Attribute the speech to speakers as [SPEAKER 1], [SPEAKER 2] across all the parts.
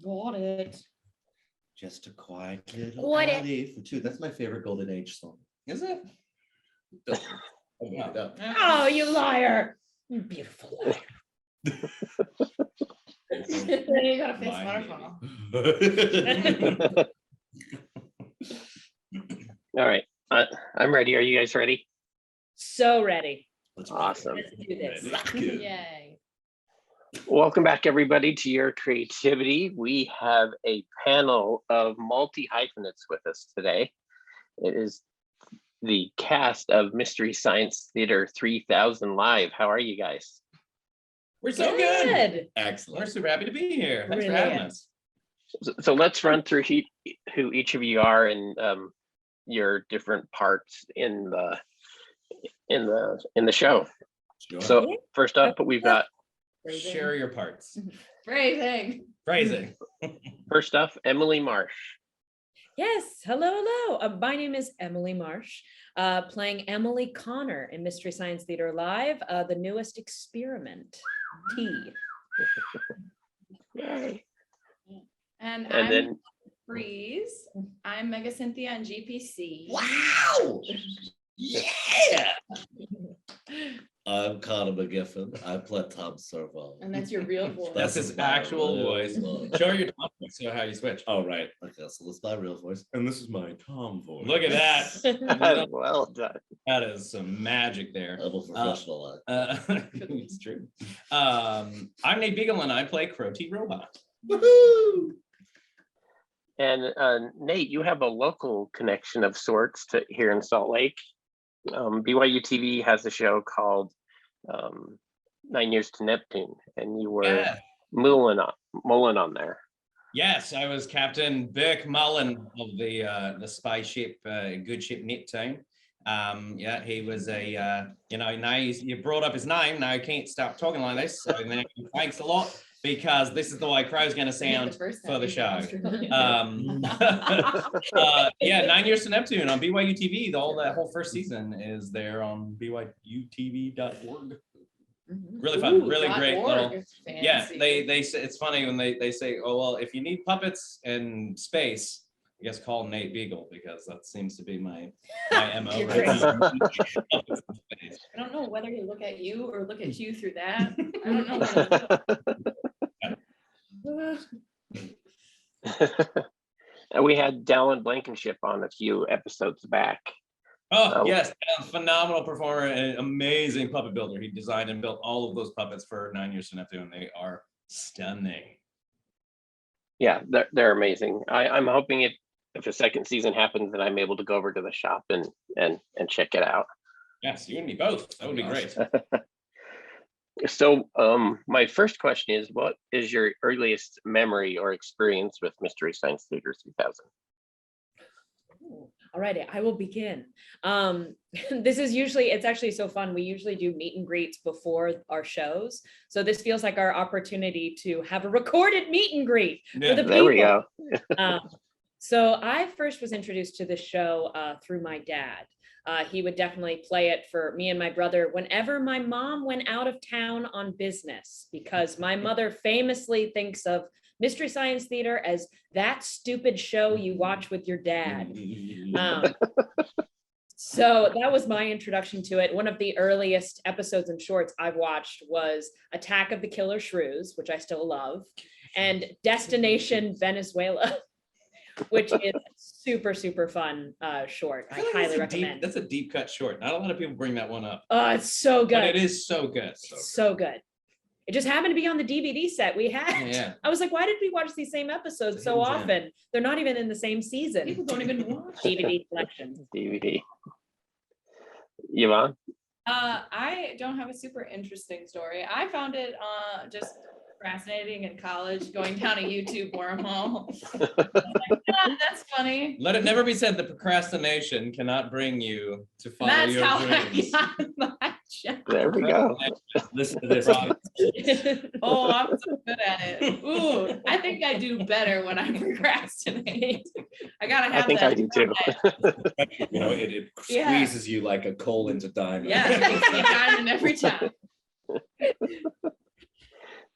[SPEAKER 1] Got it.
[SPEAKER 2] Just a quiet little
[SPEAKER 1] What
[SPEAKER 2] alley for two. That's my favorite Golden Age song.
[SPEAKER 3] Is it?
[SPEAKER 2] I made it up.
[SPEAKER 1] Oh, you liar. You beautiful liar. Then you got a fist waterfall.
[SPEAKER 4] All right, I'm ready. Are you guys ready?
[SPEAKER 1] So ready.
[SPEAKER 4] Awesome.
[SPEAKER 1] Let's do this.
[SPEAKER 2] Let's go.
[SPEAKER 1] Yay.
[SPEAKER 4] Welcome back, everybody, to Your Creativity. We have a panel of multi-hyphenates with us today. It is the cast of Mystery Science Theater 3000 Live. How are you guys?
[SPEAKER 3] We're so good.
[SPEAKER 2] Excellent.
[SPEAKER 3] We're super happy to be here. Thanks for
[SPEAKER 1] Really
[SPEAKER 3] having
[SPEAKER 1] is.
[SPEAKER 3] us.
[SPEAKER 4] So let's run through who each of you are and your different parts in the show.
[SPEAKER 2] Sure.
[SPEAKER 4] So first up, we've got
[SPEAKER 3] Share your parts.
[SPEAKER 1] Phrasing.
[SPEAKER 3] Phrasing.
[SPEAKER 4] first up Emily Marsh.
[SPEAKER 1] Yes. Hello. My name is Emily Marsh, playing Emily Conor in Mystery Science Theater Live, the newest experiment, T.
[SPEAKER 4] Yay.
[SPEAKER 5] And
[SPEAKER 4] And
[SPEAKER 5] I'm
[SPEAKER 4] then
[SPEAKER 5] Freeze. I'm Mega Cynthia on GPC.
[SPEAKER 2] Wow. Yeah. I'm Conor McGiffin. I play Tom Servo.
[SPEAKER 5] And that's your real voice.
[SPEAKER 3] That's his
[SPEAKER 2] my
[SPEAKER 3] actual
[SPEAKER 2] real
[SPEAKER 3] voice. Show your Tom voice, so how you switch.
[SPEAKER 2] Oh, right. Okay, so that's my real voice. And this is my Tom voice.
[SPEAKER 3] Look at that.
[SPEAKER 4] well done.
[SPEAKER 3] That is some magic there.
[SPEAKER 2] I'm a professional.
[SPEAKER 3] It's true. I'm Nate Beagle and I play Cre8tivity Robot.
[SPEAKER 2] Woohoo!
[SPEAKER 4] And Nate, you have a local connection of sorts to here in Salt Lake. BYU TV has a show called 9 Years to Neptune, and you were
[SPEAKER 3] Yeah.
[SPEAKER 4] mulling on there.
[SPEAKER 3] Yes, I was Captain Burke Mullen of the spy ship, good ship Neptune. Yeah, he was a, now you brought up his name. Now I can't stop talking like this. So now, thanks a lot, because this is the way Crow's going to sound for the show. Yeah, 9 Years to Neptune on BYU TV. That whole first season is there on byutv.org. Really fun, really great little. Yeah, they say it's funny when they say, oh well, if you need puppets in space, I guess call Nate Beagle, because that seems to be my MO.
[SPEAKER 1] You're
[SPEAKER 3] right
[SPEAKER 1] great.
[SPEAKER 3] now.
[SPEAKER 5] I don't know whether to look at you or look at you through that. I don't know where to look.
[SPEAKER 4] And we had Dallin Blankenship on a few episodes back.
[SPEAKER 3] Oh yes, phenomenal performer and amazing puppet builder. He designed and built all of those puppets for 9 Years to Neptune. They are stunning.
[SPEAKER 4] Yeah, they're amazing. I'm hoping if a second season happens, that I'm able to go over to the shop and check it out.
[SPEAKER 3] Yes, you and me both. That would be great.
[SPEAKER 4] So my first question is, what is your earliest memory or experience with Mystery Science Theater 3000?
[SPEAKER 1] All righty, I will begin. It's actually so fun. We usually do meet and greets before our shows. So this feels like our opportunity to have a recorded meet and greet for the people.
[SPEAKER 4] There we go.
[SPEAKER 1] So I first was introduced to the show through my dad. He would definitely play it for me and my brother whenever my mom went out of town on business, because my mother famously thinks of Mystery Science Theater as that stupid show you watch with your dad. So that was my introduction to it. One of the earliest episodes and shorts I've watched was Attack of the Killer Shrews, which I still love, and Destination Venezuela, which is super, super fun short. I highly recommend.
[SPEAKER 3] That's a deep cut short. Not a lot of people bring that one up.
[SPEAKER 1] Oh, it's so good.
[SPEAKER 3] But it is so good.
[SPEAKER 1] So good. It just happened to be on the DVD set we had.
[SPEAKER 3] Yeah.
[SPEAKER 1] I was like, why did we watch these same episodes so often? They're not even in the same season.
[SPEAKER 5] People don't even watch
[SPEAKER 1] DVD collection.
[SPEAKER 4] DVD. Yvonne?
[SPEAKER 5] I don't have a super interesting story. I found it just fascinating in college, going down a YouTube wormhole. That's funny.
[SPEAKER 3] Let it never be said that procrastination cannot bring you to follow
[SPEAKER 5] That's
[SPEAKER 3] your
[SPEAKER 5] how
[SPEAKER 3] dreams.
[SPEAKER 5] I got my job.
[SPEAKER 4] There we go.
[SPEAKER 2] Listen to this.
[SPEAKER 5] Oh, I'm so good at it. Ooh, I think I do better when I procrastinate. I gotta have
[SPEAKER 4] I think
[SPEAKER 5] that.
[SPEAKER 4] I do too.
[SPEAKER 2] It
[SPEAKER 5] Yeah.
[SPEAKER 2] squeezes you like a coal into diamond.
[SPEAKER 5] Yeah, it makes me diamond every time.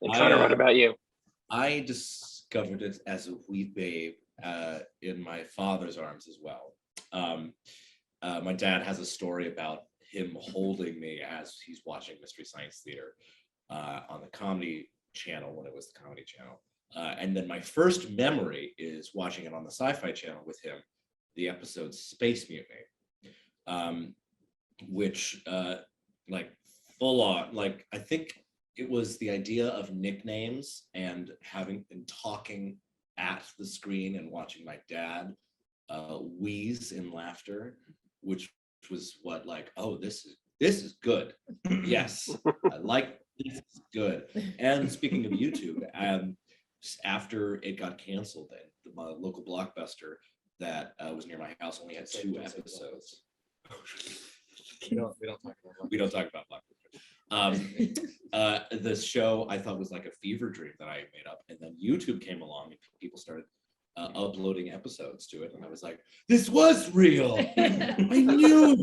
[SPEAKER 4] And Conor, what about you?
[SPEAKER 2] I just discovered it as a wee babe in my father's arms as well. My dad has a story about him holding me as he's watching Mystery Science Theater on the Comedy Channel when it was the Comedy Channel. And then my first memory is watching it on the Sci-Fi Channel with him, the episode Space Mutiny, which like full on, like I think it was the idea of nicknames and having and talking at the screen and watching my dad wheeze in laughter, which was what like, oh, this is good. Yes, I like this is good. And speaking of YouTube, after it got canceled, my local Blockbuster that was near my house only had 2 episodes. We don't talk about Blockbuster. This show I thought was like a fever dream that I made up, and then YouTube came along and people started uploading episodes to it, and I was like, this was real. I knew.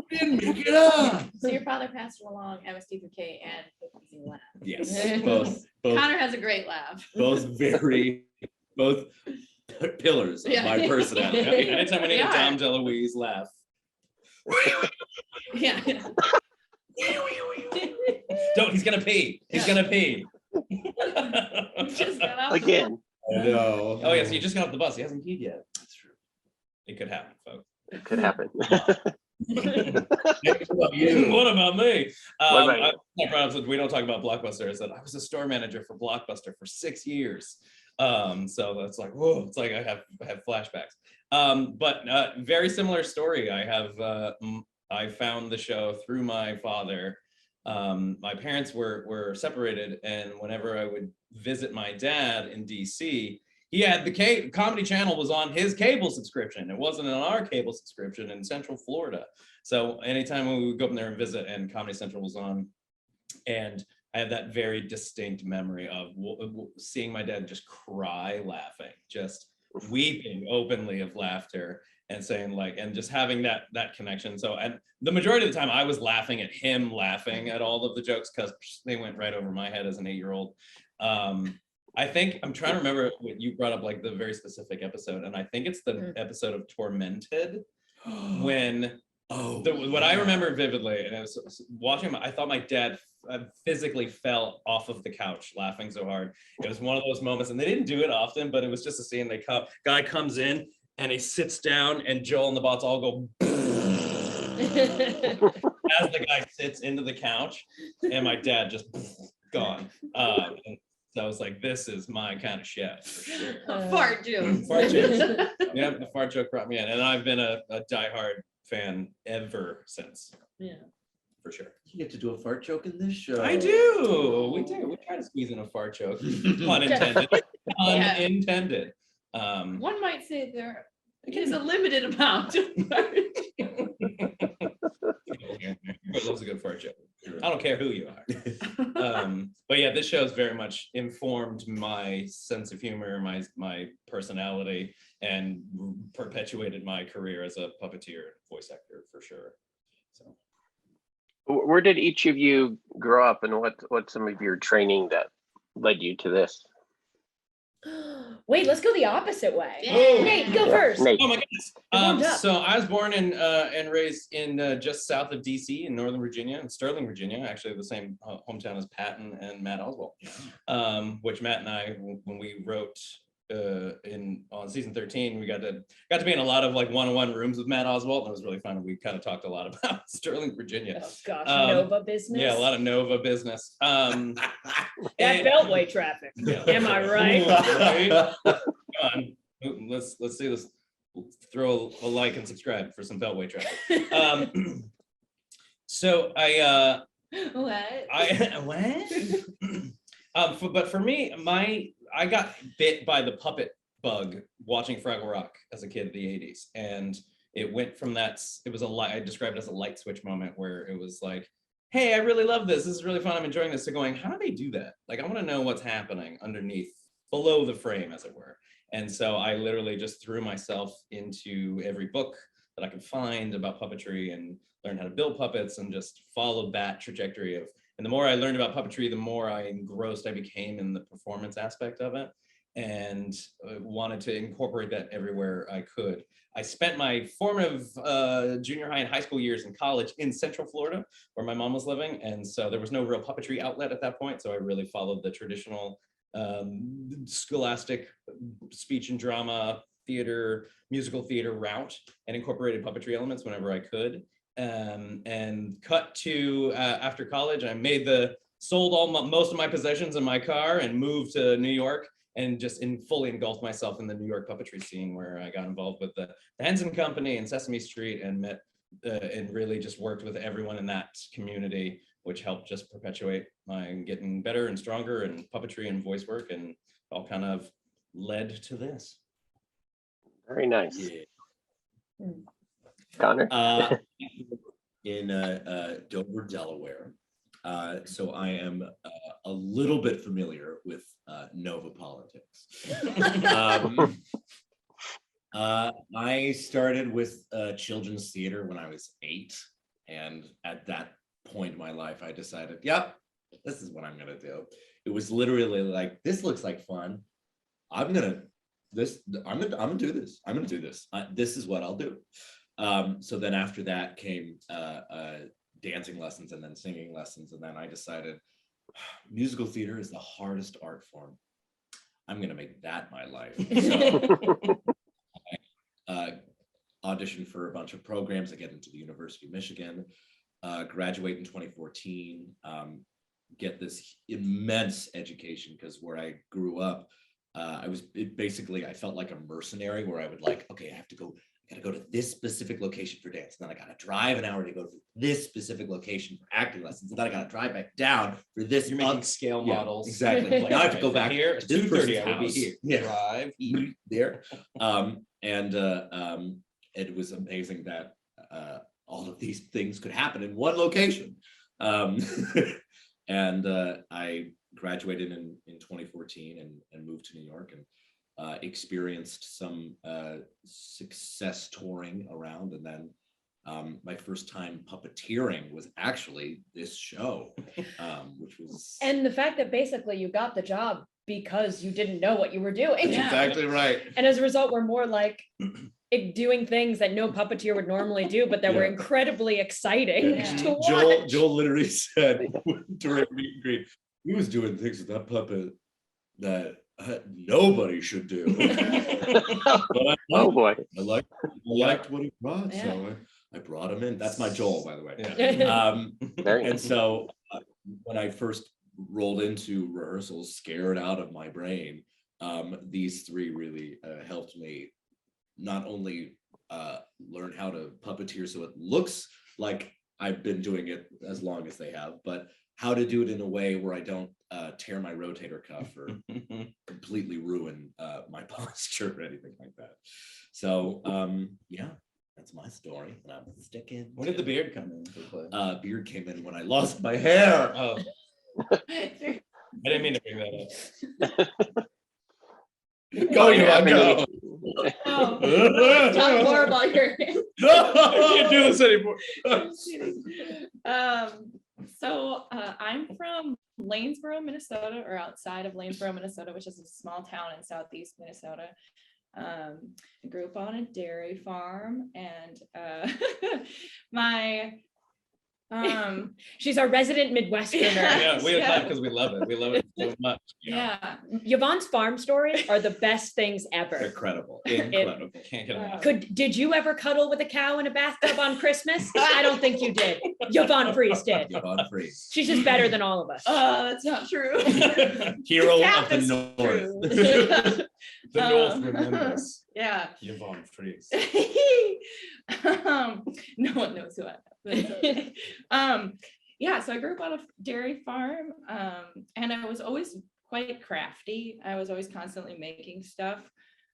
[SPEAKER 2] Didn't make it up.
[SPEAKER 5] So your father passed along MST3K and Easy Laugh.
[SPEAKER 2] Yes, both
[SPEAKER 5] Conor has a great laugh.
[SPEAKER 2] both pillars of my personality.
[SPEAKER 3] Anytime I need a Dom DeLuise laugh.
[SPEAKER 5] Yeah.
[SPEAKER 3] Don't, he's gonna pee. He's gonna pee.
[SPEAKER 5] Just got out
[SPEAKER 4] Again.
[SPEAKER 2] I know.
[SPEAKER 3] Oh yeah, so you just got off the bus. He hasn't peed yet. That's true. It could happen, folks.
[SPEAKER 4] It could happen.
[SPEAKER 3] What about me?
[SPEAKER 4] What about
[SPEAKER 3] I brought up that we don't talk about Blockbuster. Is that I was a store manager for Blockbuster for 6 years. So that's like, whoa, it's like I have flashbacks. But very similar story. I found the show through my father. My parents were separated, and whenever I would visit my dad in DC, he had the Comedy Channel was on his cable subscription. It wasn't on our cable subscription in Central Florida. So anytime we would go up there and visit, and Comedy Central was on, and I have that very distinct memory of seeing my dad just cry laughing, just weeping openly of laughter, and saying like, and just having that connection. So, and the majority of the time I was laughing at him laughing at all of the jokes because they went right over my head as an 8-year-old. I think I'm trying to remember what you brought up, like the very specific episode, and I think it's the episode of Tormented when what I remember vividly, and I was watching, I thought my dad physically fell off of the couch laughing so hard. It was one of those moments, and they didn't do it often, but it was just a scene. Guy comes in and he sits down, and Joel and the bots all go as the guy sits into the couch, and my dad just gone. And so I was like, this is my kind of chef for sure.
[SPEAKER 5] Fart joke.
[SPEAKER 3] Fart jokes. Yeah, the fart joke brought me in, and I've been a diehard fan ever since.
[SPEAKER 5] Yeah.
[SPEAKER 3] For sure.
[SPEAKER 2] You get to do a fart joke in this show.
[SPEAKER 3] I do. We do. We try to squeeze in a fart joke. Pun intended. Pun intended.
[SPEAKER 5] One might say there is a limited amount.
[SPEAKER 3] That was a good fart joke. I don't care who you are. But yeah, this show has very much informed my sense of humor, my personality, and perpetuated my career as a puppeteer, voice actor for sure. So,
[SPEAKER 4] where did each of you grow up, and what's some of your training that led you to this?
[SPEAKER 1] Wait, let's go the opposite way.
[SPEAKER 3] Oh.
[SPEAKER 1] Nate, go first.
[SPEAKER 4] Nate.
[SPEAKER 3] oh my
[SPEAKER 1] Warmed
[SPEAKER 3] goodness.
[SPEAKER 1] up.
[SPEAKER 3] So I was born and raised in just south of DC in Northern Virginia, in Sterling, Virginia, actually the same hometown as Patton and Matt Oswalt, which Matt and I, when we wrote on season 13, we got to be in a lot of like one-on-one rooms with Matt Oswalt, and it was really fun. We kind of talked a lot about Sterling, Virginia.
[SPEAKER 1] Oh gosh, Nova business.
[SPEAKER 3] Yeah, a lot of Nova business.
[SPEAKER 1] That beltway traffic.
[SPEAKER 3] Yeah.
[SPEAKER 1] Am I right?
[SPEAKER 3] Right? Come on, let's see this. Throw a like and subscribe for some beltway traffic. So but for me, I got bit by the puppet bug watching Fraggle Rock as a kid in the 80s, and it went from that. It was I described it as a light switch moment where it was like, hey, I really love this. This is really fun. I'm enjoying this. To going, how do they do that? Like, I want to know what's happening underneath, below the frame, as it were. And so I literally just threw myself into every book that I could find about puppetry and learned how to build puppets and just followed that trajectory of, and the more I learned about puppetry, the more I engrossed I became in the performance aspect of it. and wanted to incorporate that everywhere I could. I spent my formative junior high and high school years in college in Central Florida, where my mom was living. And so there was no real puppetry outlet at that point. So I really followed the traditional scholastic speech and drama, theater, musical theater route, and incorporated puppetry elements whenever I could. And cut to after college, I sold most of my possessions in my car and moved to New York, and just fully engulfed myself in the New York puppetry scene, where I got involved with the Henson Company and Sesame Street, and met and really just worked with everyone in that community, which helped just perpetuate my getting better and stronger in puppetry and voice work, and all kind of led to this.
[SPEAKER 4] Very nice.
[SPEAKER 2] Yeah.
[SPEAKER 4] Conor?
[SPEAKER 2] In Dover, Delaware. So I am a little bit familiar with Nova politics. I started with children's theater when I was 8. And at that point in my life, I decided, yep, this is what I'm gonna do. It was literally like, this looks like fun. I'm gonna do this. I'm gonna do this. This is what I'll do. So then after that came dancing lessons, and then singing lessons. And then I decided musical theater is the hardest art form. I'm going to make that my life. So I auditioned for a bunch of programs. I get into the University of Michigan, graduate in 2014, get this immense education, because where I grew up, I felt like a mercenary, where I would okay, I gotta go to this specific location for dance. And then I gotta drive an hour to go to this specific location for acting lessons. And then I gotta drive back down for this.
[SPEAKER 3] You're making scale models.
[SPEAKER 2] Exactly. Now I have to go back
[SPEAKER 3] here.
[SPEAKER 2] to this person's house.
[SPEAKER 3] Yeah. Drive, eat
[SPEAKER 2] there. It was amazing that all of these things could happen in one location. I graduated in 2014 and moved to New York, and experienced some success touring around. And then my first time puppeteering was actually this show, which was...
[SPEAKER 1] And the fact that basically you got the job because you didn't know what you were doing.
[SPEAKER 2] That's exactly right.
[SPEAKER 1] And as a result, we're more like doing things that no puppeteer would normally do, but that were incredibly exciting to watch.
[SPEAKER 2] Joel literally said during meet and greet, he was doing things with that puppet that nobody should do. But
[SPEAKER 4] Oh boy.
[SPEAKER 2] I liked what he brought, so I brought him in. That's my Joel, by the way. And so when I first rolled into rehearsals, scared out of my brain, these three really helped me not only learn how to puppeteer so it looks like I've been doing it as long as they have, but how to do it in a way where I don't tear my rotator cuff or completely ruin my posture or anything like that. So yeah, that's my story, and I'm sticking.
[SPEAKER 3] When did the beard come into play?
[SPEAKER 2] Beard came in when I lost my hair.
[SPEAKER 3] Oh, I didn't mean to bring that up.
[SPEAKER 2] Go, Yvonne, go.
[SPEAKER 5] Talk more about your
[SPEAKER 3] I can't do this anymore.
[SPEAKER 5] So I'm from Lanesboro, Minnesota, or outside of Lanesboro, Minnesota, which is a small town in southeast Minnesota. I grew up on a dairy farm, and my
[SPEAKER 1] she's our resident Midwesterner.
[SPEAKER 3] Yeah, we laugh because we love it. We love it so much.
[SPEAKER 5] Yeah.
[SPEAKER 1] Yvonne's farm stories are the best things ever.
[SPEAKER 2] Incredible.
[SPEAKER 3] Can't get enough.
[SPEAKER 1] Did you ever cuddle with a cow in a bathtub on Christmas? I don't think you did. Yvonne Freeze did.
[SPEAKER 2] Yvonne Freeze.
[SPEAKER 1] She's just better than all of us.
[SPEAKER 5] That's not true.
[SPEAKER 2] Hero
[SPEAKER 5] Cat
[SPEAKER 2] of the
[SPEAKER 5] is
[SPEAKER 2] North.
[SPEAKER 5] true.
[SPEAKER 3] The North remembers.
[SPEAKER 5] Yeah.
[SPEAKER 3] Yvonne Freeze.
[SPEAKER 5] No one knows who I am. Yeah, so I grew up on a dairy farm, and I was always quite crafty. I was always constantly making stuff.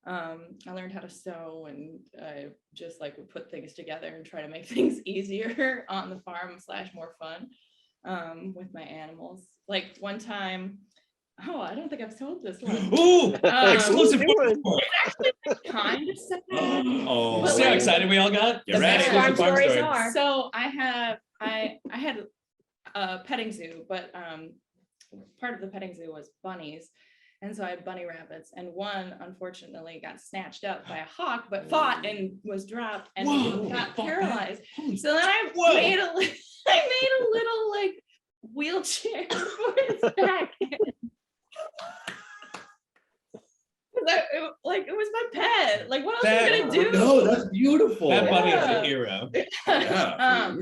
[SPEAKER 5] I learned how to sew, and I just would put things together and try to make things easier on the farm / more fun with my animals. Like one time, I don't think I've told this one.
[SPEAKER 3] Ooh, exclusive.
[SPEAKER 5] Kind of sad.
[SPEAKER 3] Oh, see how excited we all got?
[SPEAKER 1] The best farm stories are.
[SPEAKER 5] So I had a petting zoo, but part of the petting zoo was bunnies, And so I had bunny rabbits, and one unfortunately got snatched up by a hawk, but fought and was dropped and got paralyzed. So then I made a little like wheelchair for his back. Like it was my pet. Like what else are you gonna do?
[SPEAKER 2] No, that's beautiful.
[SPEAKER 3] That bunny is a hero.
[SPEAKER 2] Yeah.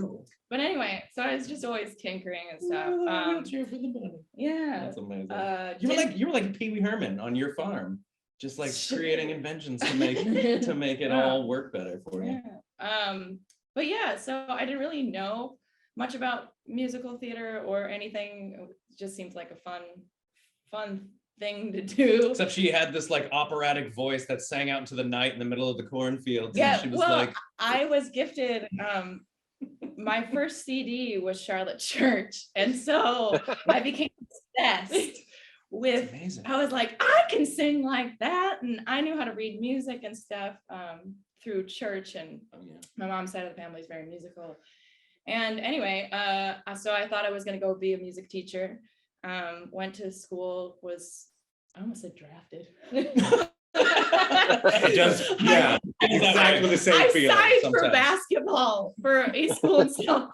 [SPEAKER 5] But anyway, so I was just always tinkering and stuff.
[SPEAKER 3] Cheer for the bunny.
[SPEAKER 5] Yeah.
[SPEAKER 3] That's amazing. You were like Pee Wee Herman on your farm, just like creating inventions to make it all work better for you.
[SPEAKER 5] Yeah. But yeah, so I didn't really know much about musical theater or anything. It just seems like a fun thing to do.
[SPEAKER 3] Except she had this like operatic voice that sang out into the night in the middle of the cornfields.
[SPEAKER 5] Yeah,
[SPEAKER 3] And she was
[SPEAKER 5] well,
[SPEAKER 3] like,
[SPEAKER 5] I was gifted. My first CD was Charlotte Church, and so I became obsessed with.
[SPEAKER 3] amazing.
[SPEAKER 5] I was like, I can sing like that, and I knew how to read music and stuff through church, and my mom's side of the family is very musical. And anyway, so I thought I was going to go be a music teacher. Went to school, I almost said drafted.
[SPEAKER 2] Yeah, exactly the same feeling.
[SPEAKER 5] I signed for
[SPEAKER 3] sometimes.
[SPEAKER 5] Basketball for a school in South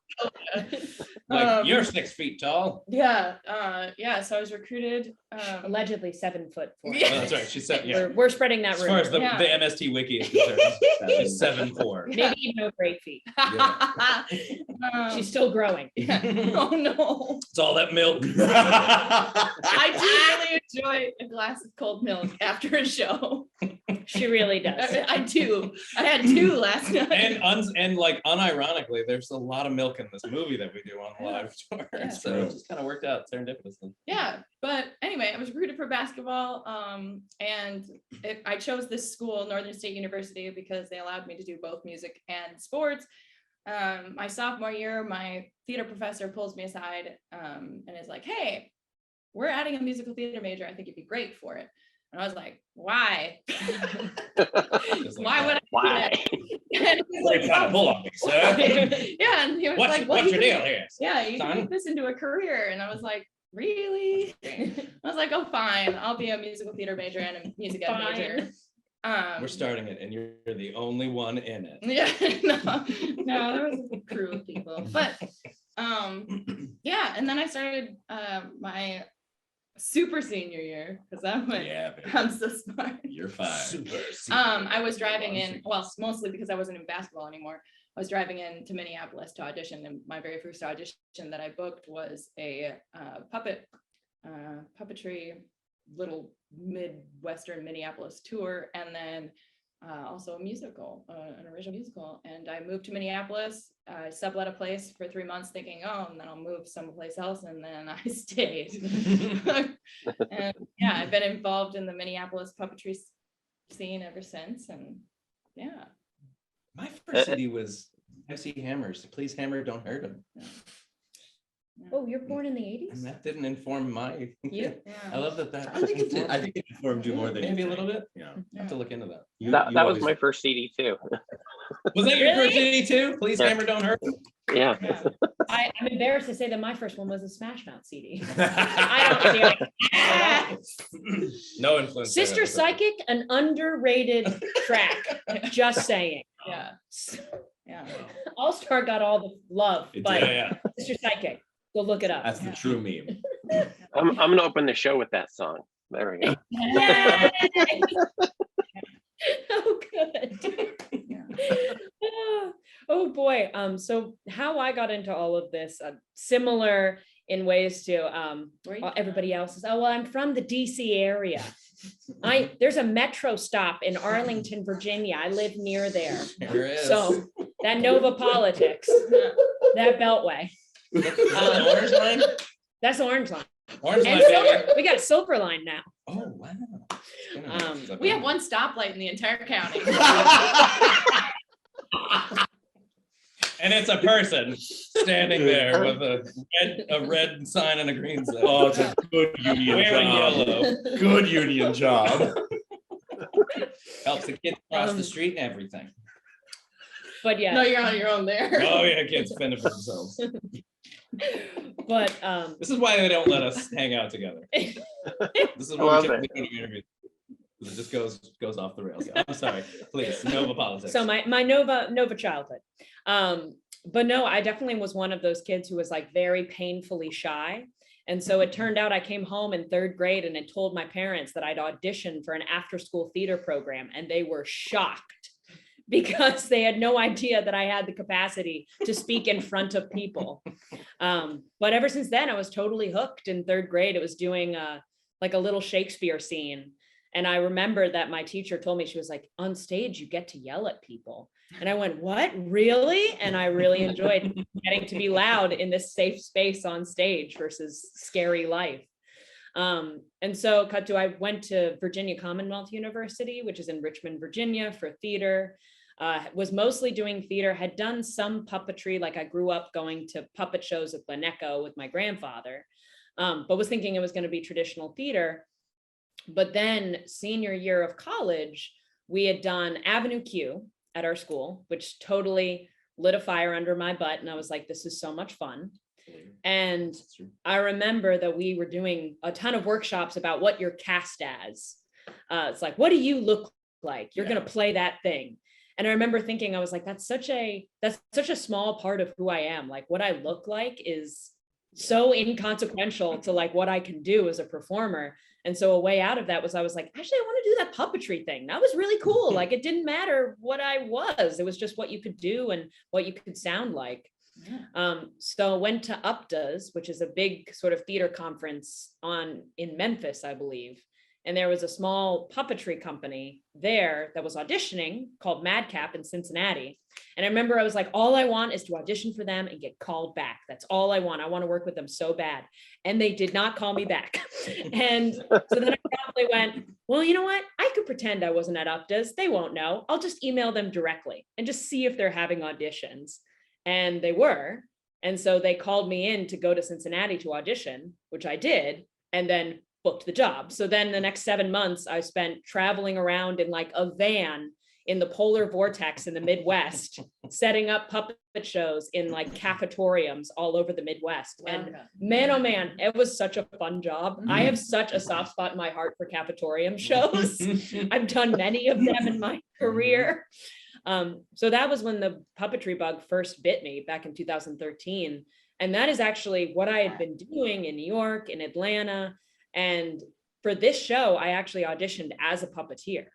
[SPEAKER 5] Dakota.
[SPEAKER 3] Like, you're 6 feet tall.
[SPEAKER 5] Yeah, so I was recruited.
[SPEAKER 1] Allegedly 7 foot.
[SPEAKER 3] Oh, that's right. She said, yeah.
[SPEAKER 1] We're spreading that
[SPEAKER 3] As far as
[SPEAKER 1] rumor.
[SPEAKER 3] the MST wiki is concerned, she's 7'4".
[SPEAKER 1] Maybe even over 8 feet. She's still growing.
[SPEAKER 5] Oh no.
[SPEAKER 3] It's all that milk.
[SPEAKER 5] I do really enjoy a glass of cold milk after a show.
[SPEAKER 1] She really does.
[SPEAKER 5] I do. I had 2 last night.
[SPEAKER 3] And like unironically, there's a lot of milk in this movie that we do on the live tour.
[SPEAKER 5] Yeah.
[SPEAKER 3] So it just kind of worked out serendipitously.
[SPEAKER 5] Yeah, but anyway, I was recruited for basketball, and I chose this school, Northern State University, because they allowed me to do both music and sports. My sophomore year, my theater professor pulls me aside and is like, "Hey, we're adding a musical theater major. I think you'd be great for it." And I was like, "Why? Why would I?"
[SPEAKER 4] Why?
[SPEAKER 5] And he's like,
[SPEAKER 3] Trying to pull on me, sir.
[SPEAKER 5] yeah, and he was like,
[SPEAKER 3] What's your deal here?
[SPEAKER 5] Yeah, you can
[SPEAKER 3] son?
[SPEAKER 5] make this into a career. And I was like, really? I was like, oh, fine. I'll be a musical theater major and a music ed major.
[SPEAKER 3] We're starting it, and you're the only one in it.
[SPEAKER 5] Yeah, no, there was a crew of people. But yeah, and then I started my super senior year because I'm like, I'm so smart.
[SPEAKER 2] You're fine.
[SPEAKER 3] Super.
[SPEAKER 5] I was driving in, well, mostly because I wasn't in basketball anymore. I was driving into Minneapolis to audition, and my very first audition that I booked was a puppetry little Midwestern Minneapolis tour, and then also a musical, an original musical. And I moved to Minneapolis. I sublet a place for 3 months thinking, oh, and then I'll move someplace else. And then I stayed. And yeah, I've been involved in the Minneapolis puppetry scene ever since. And yeah.
[SPEAKER 3] My first CD was MC Hammer's Please Hammer, Don't Hurt Him.
[SPEAKER 5] Yeah.
[SPEAKER 1] Oh, you're born in the 80s?
[SPEAKER 3] And that didn't inform my.
[SPEAKER 1] Yeah.
[SPEAKER 3] I love that.
[SPEAKER 2] I think it did. I think it informed you more than
[SPEAKER 3] Maybe
[SPEAKER 2] you
[SPEAKER 3] a little
[SPEAKER 2] think.
[SPEAKER 3] bit.
[SPEAKER 2] Yeah.
[SPEAKER 3] I have to look into that.
[SPEAKER 4] That was
[SPEAKER 2] always-
[SPEAKER 4] my first CD too.
[SPEAKER 3] Was that your
[SPEAKER 1] Really?
[SPEAKER 3] first CD too? Please
[SPEAKER 4] Yeah.
[SPEAKER 3] Hammer, Don't Hurt Him.
[SPEAKER 4] Yeah.
[SPEAKER 5] Yeah.
[SPEAKER 1] I'm embarrassed to say that my first one was a Smash Mouth CD. I don't feel
[SPEAKER 3] No influence. there.
[SPEAKER 1] Sister Psychic, an underrated track. Just saying.
[SPEAKER 5] Yeah. Yeah.
[SPEAKER 1] All Star got all the love,
[SPEAKER 2] It
[SPEAKER 1] but
[SPEAKER 2] did.
[SPEAKER 3] Yeah.
[SPEAKER 1] Sister Psychic, go look it up.
[SPEAKER 2] That's the true meme.
[SPEAKER 4] I'm gonna open the show with that song. There we go.
[SPEAKER 1] Yay! Oh, good. Oh boy. So how I got into all of this, similar in ways to
[SPEAKER 5] Where you
[SPEAKER 1] everybody else's. Oh, well, I'm from the DC area. There's a metro stop in Arlington, Virginia. I live near there.
[SPEAKER 3] There is.
[SPEAKER 1] So that Nova Politics, that Beltway.
[SPEAKER 3] Is that the Orange Line?
[SPEAKER 1] That's the Orange Line.
[SPEAKER 3] Orange
[SPEAKER 1] And
[SPEAKER 3] Line,
[SPEAKER 1] Silver,
[SPEAKER 3] baby.
[SPEAKER 1] we got Silver Line now.
[SPEAKER 3] Oh, wow.
[SPEAKER 5] We have one stoplight in the entire county.
[SPEAKER 3] And it's a person standing there with a red sign and a green sign.
[SPEAKER 2] Oh, it's a good union
[SPEAKER 3] Wearing
[SPEAKER 2] job.
[SPEAKER 3] yellow.
[SPEAKER 2] Good union job.
[SPEAKER 3] Helps the kids cross the street and everything.
[SPEAKER 1] But yeah.
[SPEAKER 5] No, you're on your own there.
[SPEAKER 3] Oh, yeah, kids fending for themselves.
[SPEAKER 1] But
[SPEAKER 3] This is why they don't let us hang out together. This is
[SPEAKER 4] I
[SPEAKER 3] why
[SPEAKER 4] love
[SPEAKER 3] we
[SPEAKER 4] it.
[SPEAKER 3] can't do interviews. It just goes off the rails. I'm sorry. Please, Nova politics.
[SPEAKER 1] so my Nova childhood. But no, I definitely was one of those kids who was like very painfully shy. And so it turned out I came home in 3rd grade and had told my parents that I'd auditioned for an after-school theater program, and they were shocked because they had no idea that I had the capacity to speak in front of people. But ever since then, I was totally hooked. In 3rd grade, it was doing like a little Shakespeare scene. And I remember that my teacher told me, she was like, on stage, you get to yell at people. And I went, what, really? And I really enjoyed getting to be loud in this safe space on stage versus scary life. And so I went to Virginia Commonwealth University, which is in Richmond, Virginia, for theater. Was mostly doing theater, had done some puppetry. Like I grew up going to puppet shows at Leneco with my grandfather, but was thinking it was going to be traditional theater. But then senior year of college, we had done Avenue Q at our school, which totally lit a fire under my butt. And I was like, this is so much fun. And I remember that we were doing a ton of workshops about what you're cast as. It's like, what do you look like? You're going to play that thing. And I remember thinking, I was like, that's such a small part of who I am. Like what I look like is so inconsequential to like what I can do as a performer. And so a way out of that was, I was like, actually, I want to do that puppetry thing. That was really cool. Like it didn't matter what I was. It was just what you could do and what you could sound like. Yeah. So I went to UPDAS, which is a big sort of theater conference in Memphis, I believe. And there was a small puppetry company there that was auditioning called Madcap in Cincinnati. And I remember I was like, all I want is to audition for them and get called back. That's all I want. I want to work with them so bad. And they did not call me back. And so then I probably went, well, you know what? I could pretend I wasn't at UPDAS. They won't know. I'll just email them directly and just see if they're having auditions. And they were. And so they called me in to go to Cincinnati to audition, which I did. And then booked the job. So then the next 7 months I spent traveling around in like a van in the polar vortex in the Midwest, setting up puppet shows in like cafetoriums all over the Midwest. Wow. And man, oh man, it was such a fun job. I have such a soft spot in my heart for cafetorium shows. I've done many of them in my career. So that was when the puppetry bug first bit me back in 2013. And that is actually what I had been doing in New York, in Atlanta. And for this show, I actually auditioned as a puppeteer.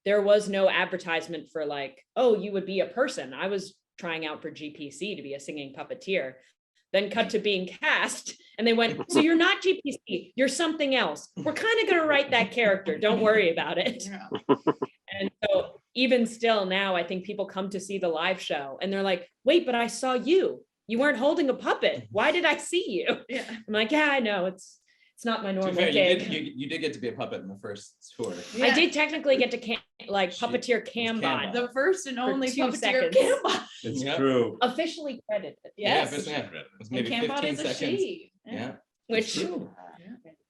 [SPEAKER 1] There was no advertisement for like, oh, you would be a person. I was trying out for GPC to be a singing puppeteer, then cut to being cast. And they went, so you're not GPC, you're something else. We're kind of going to write that character. Don't worry about it. Yeah. And so even still now, I think people come to see the live show and they're like, wait, but I saw you. You weren't holding a puppet. Why did I see you? Yeah. I'm like, yeah, I know. It's not my normal gig.
[SPEAKER 3] You did get to be a puppet in the first tour.
[SPEAKER 1] Yeah. I did technically get to puppeteer Cambot.
[SPEAKER 5] The first and only puppeteer Cambot.
[SPEAKER 2] It's true.
[SPEAKER 1] Officially credited. Yes.
[SPEAKER 3] Yeah, officially credited. It was maybe 15 seconds.
[SPEAKER 5] She.
[SPEAKER 3] Yeah.
[SPEAKER 1] Which it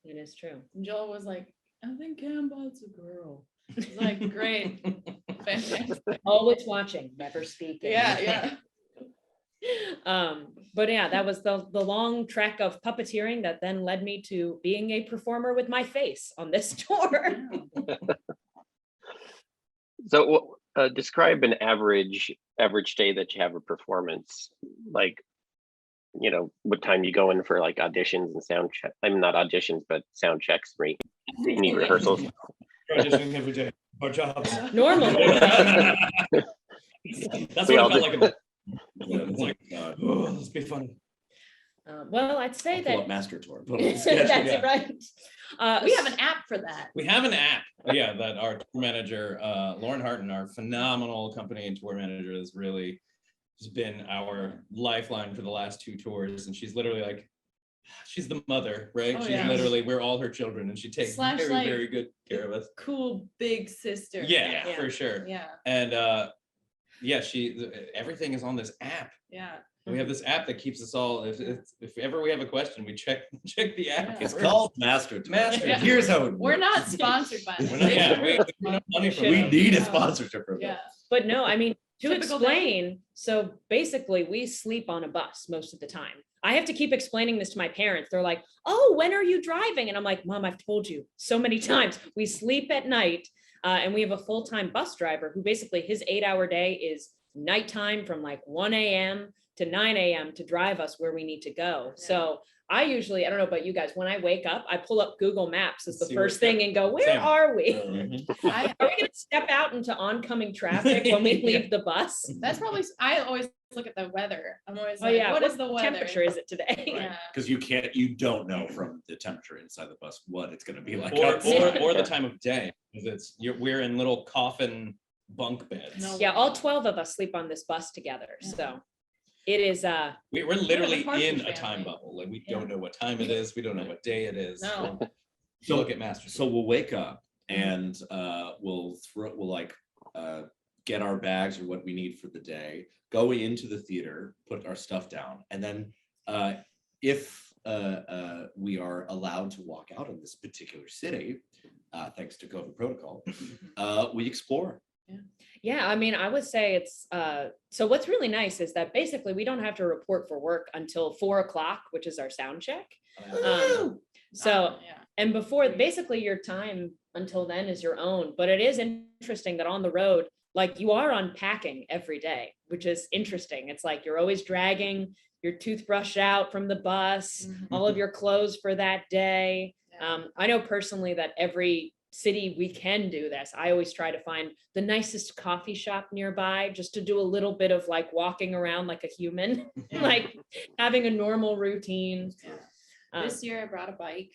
[SPEAKER 1] is true.
[SPEAKER 5] And Joel was like, I think Cambot's a girl. It's like, great. Fantastic.
[SPEAKER 1] Always watching, never speaking.
[SPEAKER 5] Yeah.
[SPEAKER 1] But yeah, that was the long trek of puppeteering that then led me to being a performer with my face on this tour.
[SPEAKER 4] So describe an average day that you have a performance, like, you know, what time you go in for like auditions and sound check. I mean, not auditions, but sound checks, any rehearsals.
[SPEAKER 3] Auditioning every day. Our jobs.
[SPEAKER 1] Normally.
[SPEAKER 3] That's what it felt like. It's like, oh, let's be funny.
[SPEAKER 1] Well, I'd say that
[SPEAKER 2] Master Tour.
[SPEAKER 1] That's right.
[SPEAKER 5] We have an app for that.
[SPEAKER 3] We have an app. Yeah, that our tour manager, Lauren Harton, our phenomenal company and tour manager, has really been our lifeline for the last 2 tours. And she's literally like, she's the mother, right?
[SPEAKER 5] Oh,
[SPEAKER 3] she's literally, we're all her children, and she takes very, like, very good care of us.
[SPEAKER 5] Cool big sister.
[SPEAKER 3] Yeah, for sure.
[SPEAKER 5] Yeah.
[SPEAKER 3] And everything is on this app.
[SPEAKER 5] Yeah.
[SPEAKER 3] We have this app that keeps us all. If ever we have a question, we check the app.
[SPEAKER 2] Yeah. It's called Master Tour.
[SPEAKER 5] Yeah.
[SPEAKER 2] Here's how it works.
[SPEAKER 5] We're not sponsored by them.
[SPEAKER 2] We need a sponsorship for
[SPEAKER 5] yeah.
[SPEAKER 2] that.
[SPEAKER 1] But no, I mean, to
[SPEAKER 5] Typical
[SPEAKER 1] explain, so basically we sleep on a bus most of the time. I have to keep explaining this to my parents. They're like, oh, when are you driving? And I'm like, Mom, I've told you so many times. We sleep at night, and we have a full-time bus driver who basically his 8-hour day is nighttime from like 1 a.m. to 9 a.m. to drive us where we need to go.
[SPEAKER 5] Yeah.
[SPEAKER 1] So I usually, I don't know about you guys, when I wake up, I pull up Google Maps as the
[SPEAKER 3] See where
[SPEAKER 1] first
[SPEAKER 3] it's
[SPEAKER 1] thing
[SPEAKER 3] going.
[SPEAKER 1] and go, where
[SPEAKER 3] Same.
[SPEAKER 1] are we?
[SPEAKER 5] I,
[SPEAKER 1] Are we gonna step out into oncoming traffic when we leave the bus?
[SPEAKER 5] that's probably, I always look at the weather. I'm always
[SPEAKER 1] Oh
[SPEAKER 5] like,
[SPEAKER 1] yeah,
[SPEAKER 5] what is the weather?
[SPEAKER 1] temperature is it today?
[SPEAKER 5] Yeah.
[SPEAKER 2] Because you don't know from the temperature inside the bus what it's going to be like
[SPEAKER 3] Or
[SPEAKER 2] outside.
[SPEAKER 3] or the time of day, because we're in little coffin bunk beds.
[SPEAKER 5] No.
[SPEAKER 1] Yeah, all 12 of us sleep on this bus together.
[SPEAKER 5] Yeah.
[SPEAKER 1] So it is
[SPEAKER 3] We're literally
[SPEAKER 5] Partridge
[SPEAKER 3] in a time
[SPEAKER 5] Family.
[SPEAKER 3] bubble. Like we
[SPEAKER 5] Yeah.
[SPEAKER 3] don't know what time it is. We don't know what day it is.
[SPEAKER 5] No.
[SPEAKER 3] So look at Masters.
[SPEAKER 2] So we'll wake up and we'll get our bags or what we need for the day, go into the theater, put our stuff down, and then if we are allowed to walk out in this particular city, thanks to COVID protocol, we explore.
[SPEAKER 1] Yeah, I mean, I would say it's so what's really nice is that basically we don't have to report for work until 4 o'clock, which is our sound check. So
[SPEAKER 5] Yeah.
[SPEAKER 1] and before basically your time until then is your own, but it is interesting that on the road, like you are unpacking every day, which is interesting. It's like you're always dragging your toothbrush out from the bus,
[SPEAKER 5] Mhm.
[SPEAKER 1] all of your clothes for that day.
[SPEAKER 5] Yeah.
[SPEAKER 1] I know personally that every city we can do this. I always try to find the nicest coffee shop nearby just to do a little bit of like walking around like a human,
[SPEAKER 5] Yeah.
[SPEAKER 1] like having a normal routine.
[SPEAKER 5] Yeah. This year I brought a bike.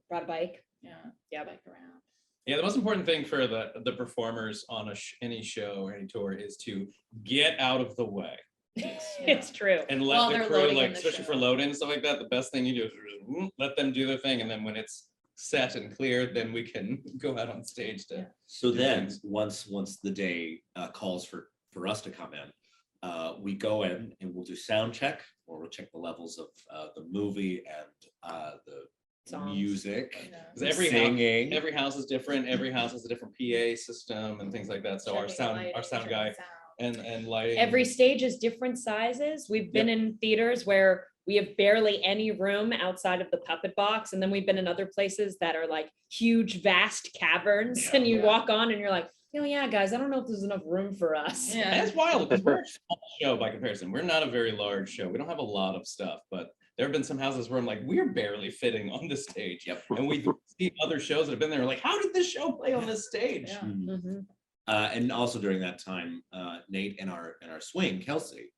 [SPEAKER 1] Brought a bike.
[SPEAKER 5] Yeah, bike around.
[SPEAKER 3] Yeah, the most important thing for the performers on any show or any tour is to get out of the way
[SPEAKER 1] It's true.
[SPEAKER 3] and
[SPEAKER 5] While
[SPEAKER 3] let the
[SPEAKER 5] they're
[SPEAKER 3] crew,
[SPEAKER 5] loading in
[SPEAKER 3] like
[SPEAKER 5] the
[SPEAKER 3] especially for
[SPEAKER 5] show.
[SPEAKER 3] load-in and stuff like that. The best thing you do is just, let them do their thing, and then when it's set and clear, then we can go out on stage to.
[SPEAKER 2] So
[SPEAKER 3] do
[SPEAKER 2] then
[SPEAKER 3] things.
[SPEAKER 2] once the day calls for us to come in, we go in and we'll do sound check, or we'll check the levels of the movie and the
[SPEAKER 1] Songs.
[SPEAKER 2] music,
[SPEAKER 5] Yeah.
[SPEAKER 3] 'Cause every
[SPEAKER 2] singing.
[SPEAKER 3] every house is different. Every house has a different PA system and things like that. So our sound guy and lighting.
[SPEAKER 1] Every stage is different sizes. We've been in theaters where we have barely any room outside of the puppet box. And then we've been in other places that are like huge, vast caverns.
[SPEAKER 2] Yeah.
[SPEAKER 1] And you
[SPEAKER 5] Yeah.
[SPEAKER 1] walk on and you're like, oh yeah, guys, I don't know if there's enough room for us.
[SPEAKER 5] Yeah.
[SPEAKER 3] And it's wild because we're a small show by comparison. We're not a very large show. We don't have a lot of stuff, but there have been some houses where I'm like, we're barely fitting on the stage.
[SPEAKER 2] Yep.
[SPEAKER 3] And we see other shows that have been there, like, how did this show play on this stage?
[SPEAKER 5] Yeah.
[SPEAKER 1] Mhm.
[SPEAKER 2] And also during that time, Nate and our swing, Kelsey,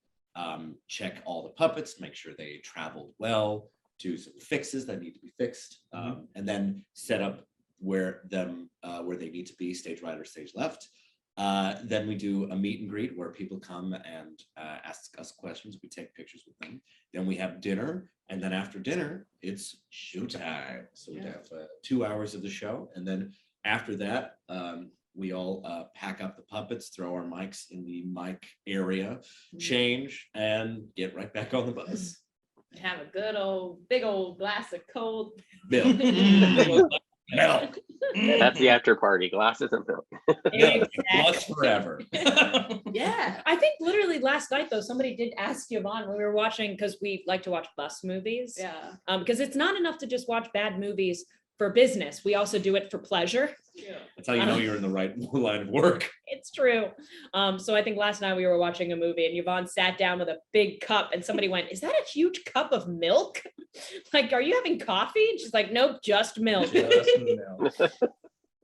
[SPEAKER 2] check all the puppets, make sure they traveled well, do some fixes that need to be fixed, and then set up where they need to be, stage right or stage left. Then we do a meet and greet where people come and ask us questions. We take pictures with them. Then we have dinner, and then after dinner, it's show time. So we have 2 hours of the show, and then after that, we all pack up the puppets, throw our mics in the mic area, change, and get right back on the bus.
[SPEAKER 5] Have a big old glass of cold.
[SPEAKER 2] Milk. Milk.
[SPEAKER 4] That's the after party, glasses and milk.
[SPEAKER 2] Milk. Plus forever.
[SPEAKER 5] Yeah.
[SPEAKER 1] I think literally last night though, somebody did ask Yvonne when we were watching, because we like to watch bus movies.
[SPEAKER 5] Yeah.
[SPEAKER 1] Because it's not enough to just watch bad movies for business. We also do it for pleasure.
[SPEAKER 5] Yeah.
[SPEAKER 2] That's how you know you're in the right line of work.
[SPEAKER 1] It's true. So I think last night we were watching a movie and Yvonne sat down with a big cup and somebody went, is that a huge cup of milk? Like, are you having coffee? And she's like, nope, just milk.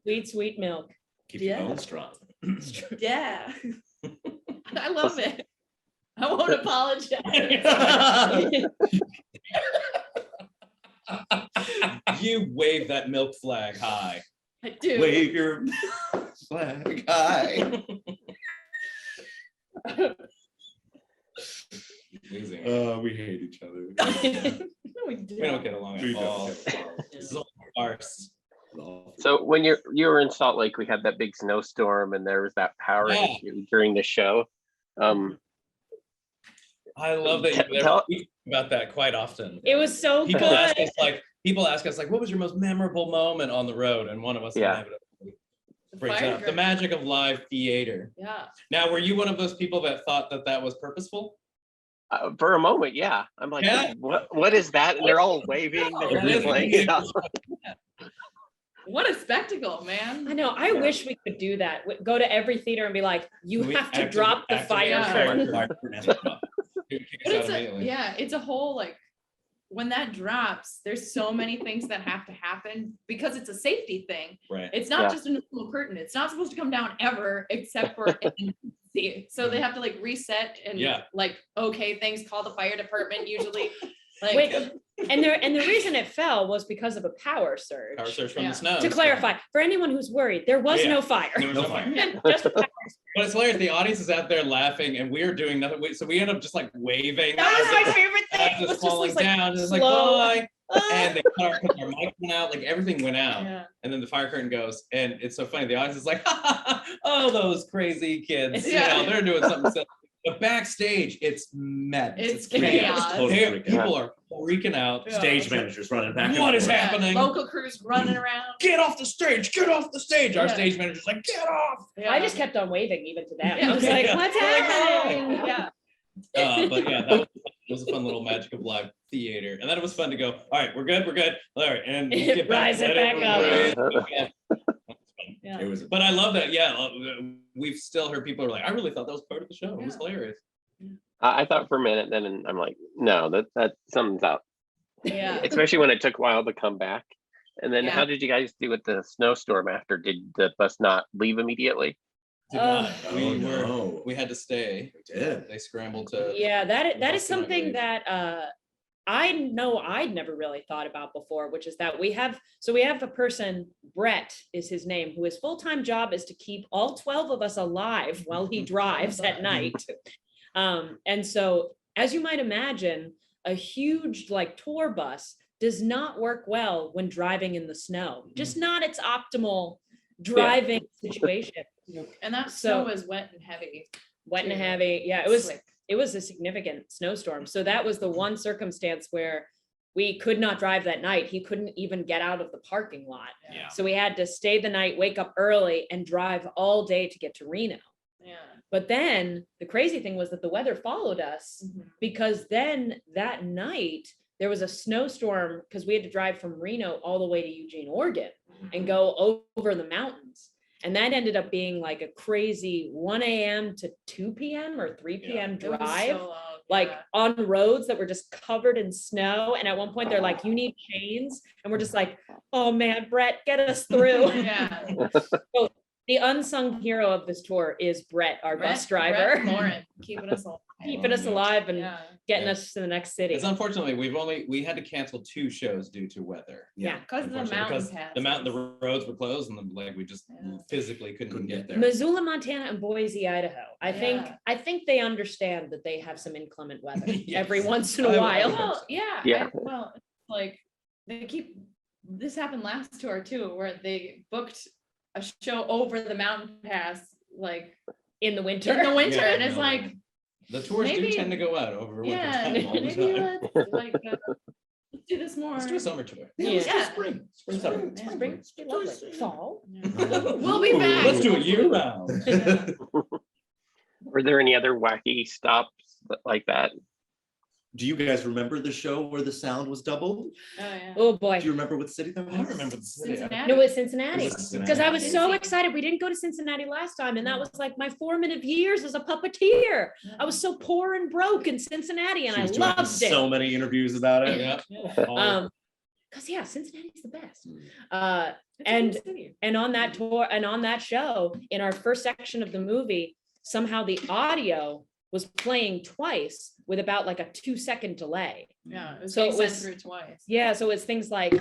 [SPEAKER 1] Sweet, sweet milk.
[SPEAKER 2] Keep your
[SPEAKER 5] Yeah.
[SPEAKER 2] bones strong.
[SPEAKER 5] Yeah. I love it. I won't apologize.
[SPEAKER 3] You wave that milk flag high.
[SPEAKER 5] I do.
[SPEAKER 2] Wave your flag high.
[SPEAKER 3] Amazing.
[SPEAKER 2] We hate each other.
[SPEAKER 1] No, we
[SPEAKER 3] We don't get along
[SPEAKER 2] We
[SPEAKER 3] at
[SPEAKER 2] don't
[SPEAKER 3] all.
[SPEAKER 2] get along.
[SPEAKER 3] This is all farce.
[SPEAKER 4] So when you were in Salt Lake, we had that big snowstorm and there was that power
[SPEAKER 3] Yeah.
[SPEAKER 4] issue during the show.
[SPEAKER 3] I love that you
[SPEAKER 4] Tell-
[SPEAKER 3] speak about that quite often.
[SPEAKER 1] It was so
[SPEAKER 3] People
[SPEAKER 1] good.
[SPEAKER 3] ask us like, what was your most memorable moment on the road? And one of us
[SPEAKER 4] Yeah.
[SPEAKER 3] inevitably
[SPEAKER 5] The
[SPEAKER 3] brings
[SPEAKER 5] fire
[SPEAKER 3] up the
[SPEAKER 5] drill.
[SPEAKER 3] magic of live theater.
[SPEAKER 5] Yeah.
[SPEAKER 3] Now, were you one of those people that thought that was purposeful?
[SPEAKER 4] For a moment, yeah. I'm like, what is that? And they're all waving. They're just like, you know.
[SPEAKER 5] What a spectacle, man.
[SPEAKER 1] I know. I wish we could do that. Go to every theater and be like, you have to drop the fire curtain.
[SPEAKER 5] It's a whole like, when that drops, there's so many things that have to happen because it's a safety thing.
[SPEAKER 3] Right.
[SPEAKER 5] It's not just a normal curtain. It's not supposed to come down ever except for emergency. So they have to like reset and like, okay, things, call the fire department usually. Like,
[SPEAKER 1] wait, and the reason it fell was because of a power surge.
[SPEAKER 3] Power surge from the snow.
[SPEAKER 1] To clarify, for anyone who's worried, there was no fire.
[SPEAKER 3] There was no fire.
[SPEAKER 1] Just a power surge.
[SPEAKER 3] But it's hilarious. The audience is out there laughing, and we're doing nothing. So we end up just like waving.
[SPEAKER 1] That was my favorite thing.
[SPEAKER 3] Just falling down, just like bye. And they our mic went out, like everything went out, and then the fire curtain goes, and it's so funny. The audience is like, oh, those crazy kids. You know, they're doing something silly. But backstage, it's mad.
[SPEAKER 5] It's chaos.
[SPEAKER 3] People are freaking out.
[SPEAKER 2] Stage managers running back.
[SPEAKER 3] What is happening?
[SPEAKER 5] Local crews running around.
[SPEAKER 3] Get off the stage! Get off the stage! Our stage manager's like, get off!
[SPEAKER 1] I just kept on waving even to them.
[SPEAKER 5] Yeah.
[SPEAKER 1] I was like, what's happening?
[SPEAKER 5] Yeah.
[SPEAKER 3] But yeah, that was a fun little magic of live theater. And then it was fun to go, all right, we're good. All right, and get
[SPEAKER 1] Rise it back up.
[SPEAKER 3] Yeah. It was, but I love that. Yeah, we've still heard people are like, I really thought that was part of the show. It was hilarious.
[SPEAKER 4] I thought for a minute, then I'm like, no, that something's up.
[SPEAKER 5] Yeah.
[SPEAKER 4] Especially when it took a while to come back. And then how did you guys do with the snowstorm after? Did the bus not leave immediately?
[SPEAKER 3] We had to stay.
[SPEAKER 2] We did.
[SPEAKER 3] They scrambled to.
[SPEAKER 1] Yeah, that is something that I know I'd never really thought about before, which is that we have a person, Brett is his name, who his full-time job is to keep all 12 of us alive while he drives at night. And so, as you might imagine, a huge like tour bus does not work well when driving in the snow. Just not its optimal driving situation.
[SPEAKER 5] And that snow was wet and heavy.
[SPEAKER 1] Wet and heavy. Yeah, it was a significant snowstorm. So that was the one circumstance where we could not drive that night. He couldn't even get out of the parking lot.
[SPEAKER 3] Yeah.
[SPEAKER 1] So we had to stay the night, wake up early, and drive all day to get to Reno.
[SPEAKER 5] Yeah.
[SPEAKER 1] But then the crazy thing was that the weather followed us because then that night there was a snowstorm because we had to drive from Reno all the way to Eugene, Oregon and go over the mountains. And that ended up being like a crazy 1 a.m. to 2 p.m. or 3 p.m. drive, like on roads that were just covered in snow. And at one point they're like, you need chains. And we're just like, oh man, Brett, get us through. So the unsung hero of this tour is Brett, our bus driver.
[SPEAKER 5] Brett Lauren, keeping us alive
[SPEAKER 1] and getting us to the next city.
[SPEAKER 3] It's unfortunately we had to cancel 2 shows due to weather.
[SPEAKER 1] Yeah,
[SPEAKER 5] because the mountains
[SPEAKER 3] the roads were closed and we just physically couldn't get there.
[SPEAKER 1] Missoula, Montana, and Boise, Idaho. I think they understand that they have some inclement weather every once in a while.
[SPEAKER 5] Well, well, like this happened last tour too, where they booked a show over the mountain pass, like
[SPEAKER 1] in the winter.
[SPEAKER 5] And it's like
[SPEAKER 3] the tours do tend to go out over winter time all the
[SPEAKER 5] maybe
[SPEAKER 3] time.
[SPEAKER 5] let's do this more.
[SPEAKER 3] Let's do a summer tour.
[SPEAKER 5] Spring,
[SPEAKER 1] Fall.
[SPEAKER 5] We'll be back.
[SPEAKER 3] Let's do it year round.
[SPEAKER 4] Were there any other wacky stops like that?
[SPEAKER 2] Do you guys remember the show where the sound was doubled?
[SPEAKER 5] Oh yeah.
[SPEAKER 1] Oh boy.
[SPEAKER 2] Do you remember what city that was?
[SPEAKER 3] I remember the city.
[SPEAKER 5] Cincinnati.
[SPEAKER 1] No, it was Cincinnati. Because I was so
[SPEAKER 5] Cincy.
[SPEAKER 1] excited. We didn't go to Cincinnati last time, and that was like my formative years as a puppeteer. I was so poor and broke in Cincinnati, and I loved it.
[SPEAKER 2] So many interviews about it.
[SPEAKER 1] Because Cincinnati's the best. And on that tour and on that show, in our first section of the movie, somehow the audio was playing twice with about like a 2-second delay.
[SPEAKER 5] Yeah, it was
[SPEAKER 1] So it
[SPEAKER 5] sent
[SPEAKER 1] was-
[SPEAKER 5] through twice.
[SPEAKER 1] Yeah, so it's things like,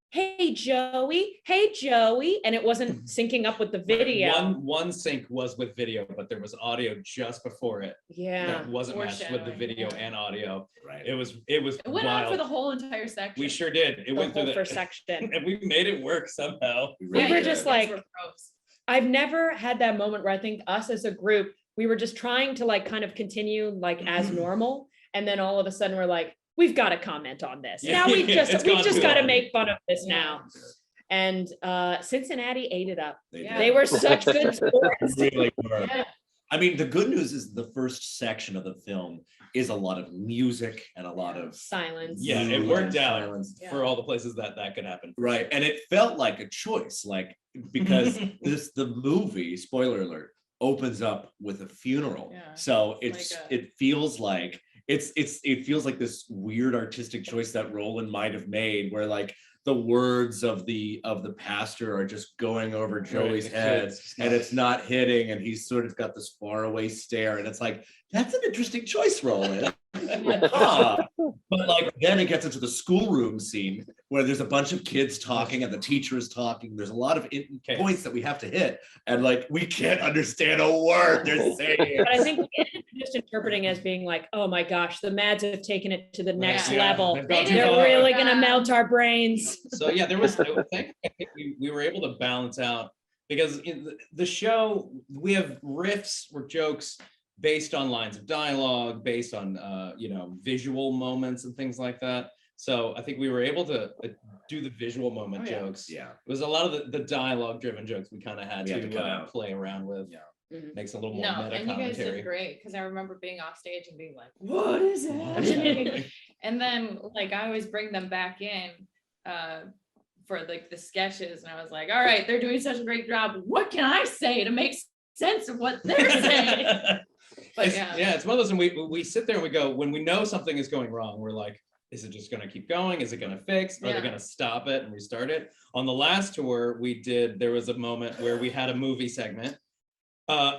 [SPEAKER 1] hey Joey, and it wasn't syncing up with the video.
[SPEAKER 3] One sync was with video, but there was audio just before it.
[SPEAKER 1] Yeah.
[SPEAKER 3] That wasn't matched with the
[SPEAKER 5] Foreshadowing,
[SPEAKER 3] video
[SPEAKER 5] yeah.
[SPEAKER 3] and audio.
[SPEAKER 2] Right.
[SPEAKER 3] It was
[SPEAKER 5] It went on
[SPEAKER 3] wild.
[SPEAKER 5] for the whole entire section.
[SPEAKER 3] We sure did. It
[SPEAKER 1] The
[SPEAKER 3] went
[SPEAKER 1] whole
[SPEAKER 3] through
[SPEAKER 1] first section.
[SPEAKER 3] and we made it work somehow.
[SPEAKER 1] We were just like,
[SPEAKER 5] We're pros.
[SPEAKER 1] I've never had that moment where I think us as a group, we were just trying to like kind of continue like as normal. And then all of a sudden we're like, we've got to comment on this.
[SPEAKER 3] Yeah.
[SPEAKER 1] Now we've
[SPEAKER 3] It's
[SPEAKER 1] just
[SPEAKER 3] gone too
[SPEAKER 1] got to
[SPEAKER 3] long.
[SPEAKER 1] make fun of this
[SPEAKER 5] Yeah.
[SPEAKER 1] now. And Cincinnati ate it up.
[SPEAKER 2] They
[SPEAKER 5] Yeah.
[SPEAKER 1] They were such good sports.
[SPEAKER 2] really were.
[SPEAKER 5] Yeah.
[SPEAKER 2] I mean, the good news is the first section of the film is a lot of music and a lot of
[SPEAKER 1] silence.
[SPEAKER 3] Yeah, it worked out
[SPEAKER 2] silence.
[SPEAKER 3] for all the places that could happen.
[SPEAKER 2] Right. And it felt like a choice, like, because the movie, spoiler alert, opens up with a funeral.
[SPEAKER 5] Yeah.
[SPEAKER 2] So
[SPEAKER 5] It's
[SPEAKER 2] it feels like it feels like this weird artistic choice that Roland might have made, where like the words of the pastor are just going over Joey's head, and it's not hitting, and he's sort of got this faraway stare, and it's like, that's an interesting choice, Roland. But like then it gets into the schoolroom scene where there's a bunch of kids talking and the teacher is talking. There's a lot of points that we have to hit, and like we can't understand a word they're saying.
[SPEAKER 1] But I think just interpreting as being like, oh my gosh, the Mads have taken it to the next level. They're really gonna melt our brains.
[SPEAKER 3] So yeah, there was. I think we were able to balance out, because in the show we have riffs or jokes based on lines of dialogue, based on visual moments and things like that. So I think we were able to do the visual moment jokes.
[SPEAKER 2] Yeah,
[SPEAKER 3] it was a lot of the dialogue driven jokes we kind of had to play around with.
[SPEAKER 2] Yeah.
[SPEAKER 3] Makes a little more
[SPEAKER 5] No,
[SPEAKER 3] meta
[SPEAKER 5] and you guys
[SPEAKER 3] commentary.
[SPEAKER 5] did great, because I remember being off stage and being like, what is it? And then like I always bring them back in for like the sketches, and I was like, all right, they're doing such a great job. What can I say to make sense of what they're saying? But
[SPEAKER 3] it's one of those, and we sit there and we go, when we know something is going wrong, we're like, is it just going to keep going? Is it going to fix? Are they going to stop it and restart it? On the last tour there was a moment where we had a movie segment,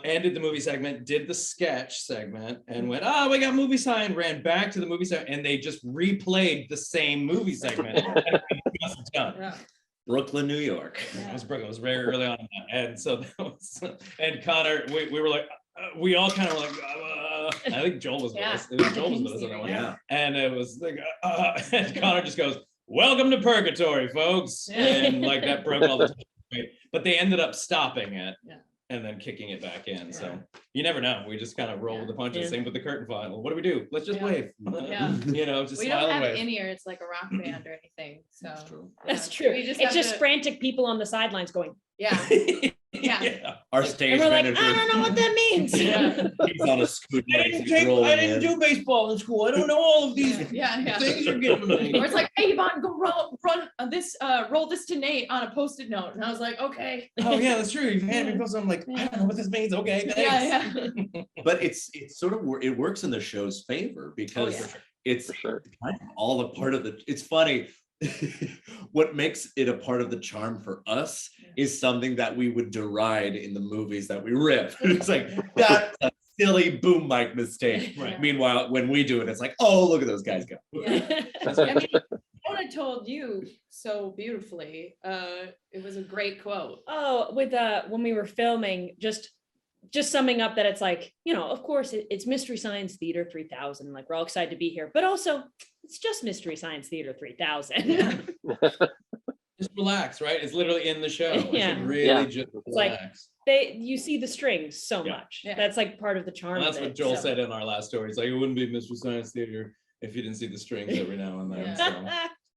[SPEAKER 3] ended the movie segment, did the sketch segment, and went, we got movie sign, ran back to the movie segment, and they just replayed the same movie segment. And it was done.
[SPEAKER 5] Yeah.
[SPEAKER 2] Brooklyn, New York.
[SPEAKER 3] It was Brooklyn. It was very early on in that. And so that was, and Conor, we were like, we all kind of like, I think Joel was with us. Joel was with us on that one.
[SPEAKER 2] Yeah.
[SPEAKER 3] And it was like, and Conor just goes, welcome to purgatory, folks. And like that broke all the time. But they ended up stopping it and then kicking it back in. So you never know. We just kind of roll with the punches. Same with the curtain file. What do we do? Let's just wave. Just
[SPEAKER 5] we
[SPEAKER 3] smile
[SPEAKER 5] don't
[SPEAKER 3] and
[SPEAKER 5] have
[SPEAKER 3] wave.
[SPEAKER 5] in-ears like a rock band or anything. So
[SPEAKER 1] That's true. It's just frantic people on the sidelines going,
[SPEAKER 2] Our stage
[SPEAKER 1] and we're like,
[SPEAKER 2] manager.
[SPEAKER 1] I don't know what that means.
[SPEAKER 2] He's on a scooter.
[SPEAKER 3] I didn't do baseball in school. I don't know all of these things you're giving me.
[SPEAKER 5] Or it's like, hey, Yvonne, go roll this to Nate on a Post-it note. And I was like, okay.
[SPEAKER 3] Oh yeah, that's true. You've handed me post-it. I'm like, I don't know what this means. Okay, thanks.
[SPEAKER 2] But it's sort of it works in the show's favor, because it's kind of all a part of it's funny. What makes it a part of the charm for us is something that we would deride in the movies that we rip. It's like, that's a silly boom mic mistake.
[SPEAKER 3] Right.
[SPEAKER 2] Meanwhile, when we do it, it's like, oh, look at those guys go.
[SPEAKER 5] I mean, Mona told you so beautifully. It was a great quote.
[SPEAKER 1] Oh, with when we were filming, just summing up that it's like, of course it's Mystery Science Theater 3000. Like, we're all excited to be here, but also it's just Mystery Science Theater 3000.
[SPEAKER 3] Just relax, right? It's literally in the show.
[SPEAKER 1] Yeah.
[SPEAKER 3] It's really just
[SPEAKER 1] Like
[SPEAKER 3] relax.
[SPEAKER 1] you see the strings so much.
[SPEAKER 5] Yeah.
[SPEAKER 1] That's like part of the charm.
[SPEAKER 3] And that's
[SPEAKER 1] of
[SPEAKER 3] what
[SPEAKER 1] it,
[SPEAKER 3] Joel said in our last story. It's like, it wouldn't be Mystery Science Theater if you didn't see the strings every now and then. So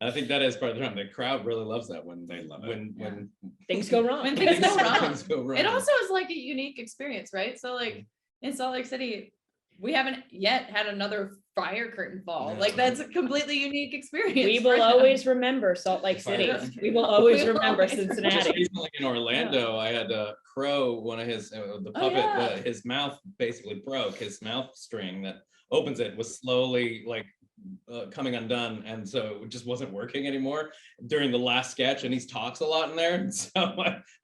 [SPEAKER 3] I think that is part of the charm. The crowd really loves that when they love it. When
[SPEAKER 1] things go wrong.
[SPEAKER 5] When things go wrong.
[SPEAKER 3] things go wrong.
[SPEAKER 5] It also is like a unique experience, right? So like in Salt Lake City, we haven't yet had another fire curtain fall.
[SPEAKER 3] Yeah.
[SPEAKER 5] Like, that's a completely unique experience.
[SPEAKER 1] We will always remember Salt Lake City. We will always remember
[SPEAKER 3] Just
[SPEAKER 1] Cincinnati.
[SPEAKER 3] recently in Orlando, I had Crow, one of his the puppet, his mouth basically broke. His mouth string that opens it was slowly like coming undone, and so it just wasn't working anymore during the last sketch. And he talks a lot in there, and so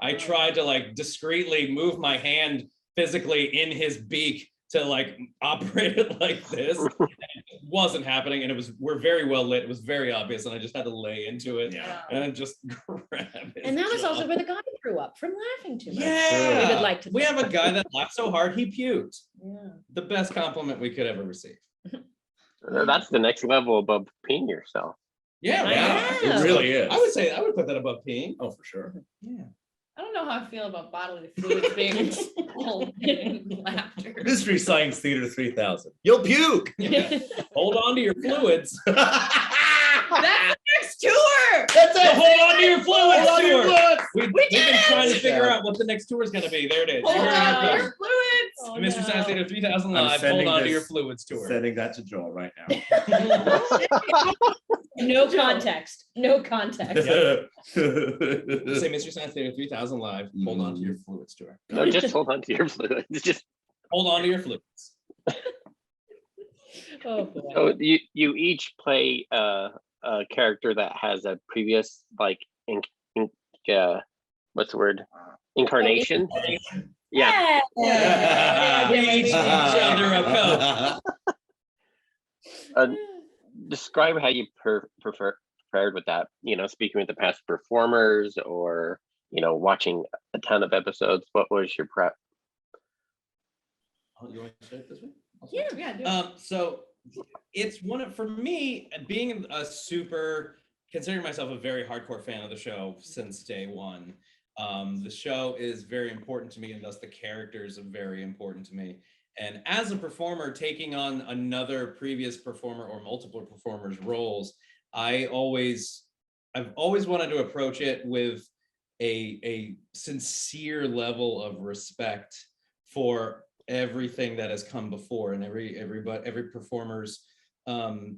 [SPEAKER 3] I tried to like discreetly move my hand physically in his beak to like operate it like this. And it wasn't happening, and we're very well lit. It was very obvious, and I just had to lay into it and just grab it.
[SPEAKER 1] And that was also where the guy grew up, from laughing too much.
[SPEAKER 3] Yeah,
[SPEAKER 1] We would like to
[SPEAKER 3] we have a guy that laughed so hard he puked.
[SPEAKER 5] Yeah.
[SPEAKER 3] The best compliment we could ever receive.
[SPEAKER 4] That's the next level above peeing yourself.
[SPEAKER 3] Yeah,
[SPEAKER 1] Yeah.
[SPEAKER 2] It really is.
[SPEAKER 3] I would say I would put that above peeing.
[SPEAKER 2] Oh, for sure.
[SPEAKER 3] Yeah.
[SPEAKER 5] I don't know how I feel about bodily fluids being expelled in laughter.
[SPEAKER 2] Mystery Science Theater 3000. You'll puke.
[SPEAKER 3] Hold on to your fluids.
[SPEAKER 5] That's the next tour.
[SPEAKER 2] That's it.
[SPEAKER 3] Hold on to your fluids.
[SPEAKER 2] Hold on to your
[SPEAKER 3] tour.
[SPEAKER 2] fluids.
[SPEAKER 3] We've been trying to figure out what the next tour is going to be. There it is.
[SPEAKER 5] Hold
[SPEAKER 3] Here it
[SPEAKER 5] on to
[SPEAKER 3] comes.
[SPEAKER 5] your fluids.
[SPEAKER 1] Oh,
[SPEAKER 3] Mr. Science
[SPEAKER 1] no.
[SPEAKER 3] Theater 3000
[SPEAKER 2] I'm
[SPEAKER 3] Live, hold
[SPEAKER 2] sending
[SPEAKER 3] on to
[SPEAKER 2] this-
[SPEAKER 3] your fluids tour.
[SPEAKER 2] Sending that to Joel right now.
[SPEAKER 1] No context. No context.
[SPEAKER 3] Say Mr. Science Theater 3000 Live, hold on to your fluids tour.
[SPEAKER 4] No, just hold on to your fluids. Just
[SPEAKER 3] Hold on to your fluids.
[SPEAKER 1] Oh boy.
[SPEAKER 4] so you each play a character that has a previous like what's the word? Incarnation. Yeah.
[SPEAKER 1] Yeah.
[SPEAKER 3] We each each other a cup.
[SPEAKER 4] Describe how you prepared with that. You know, speaking with the past performers, or watching a ton of episodes. What was your prep?
[SPEAKER 3] Oh, you want to start this way?
[SPEAKER 5] Yeah, do it.
[SPEAKER 3] So it's for me, being considering myself a very hardcore fan of the show since day one. The show is very important to me, and thus the characters are very important to me. And as a performer, taking on another previous performer or multiple performers' roles, I've always wanted to approach it with a sincere level of respect for everything that has come before, and every performer's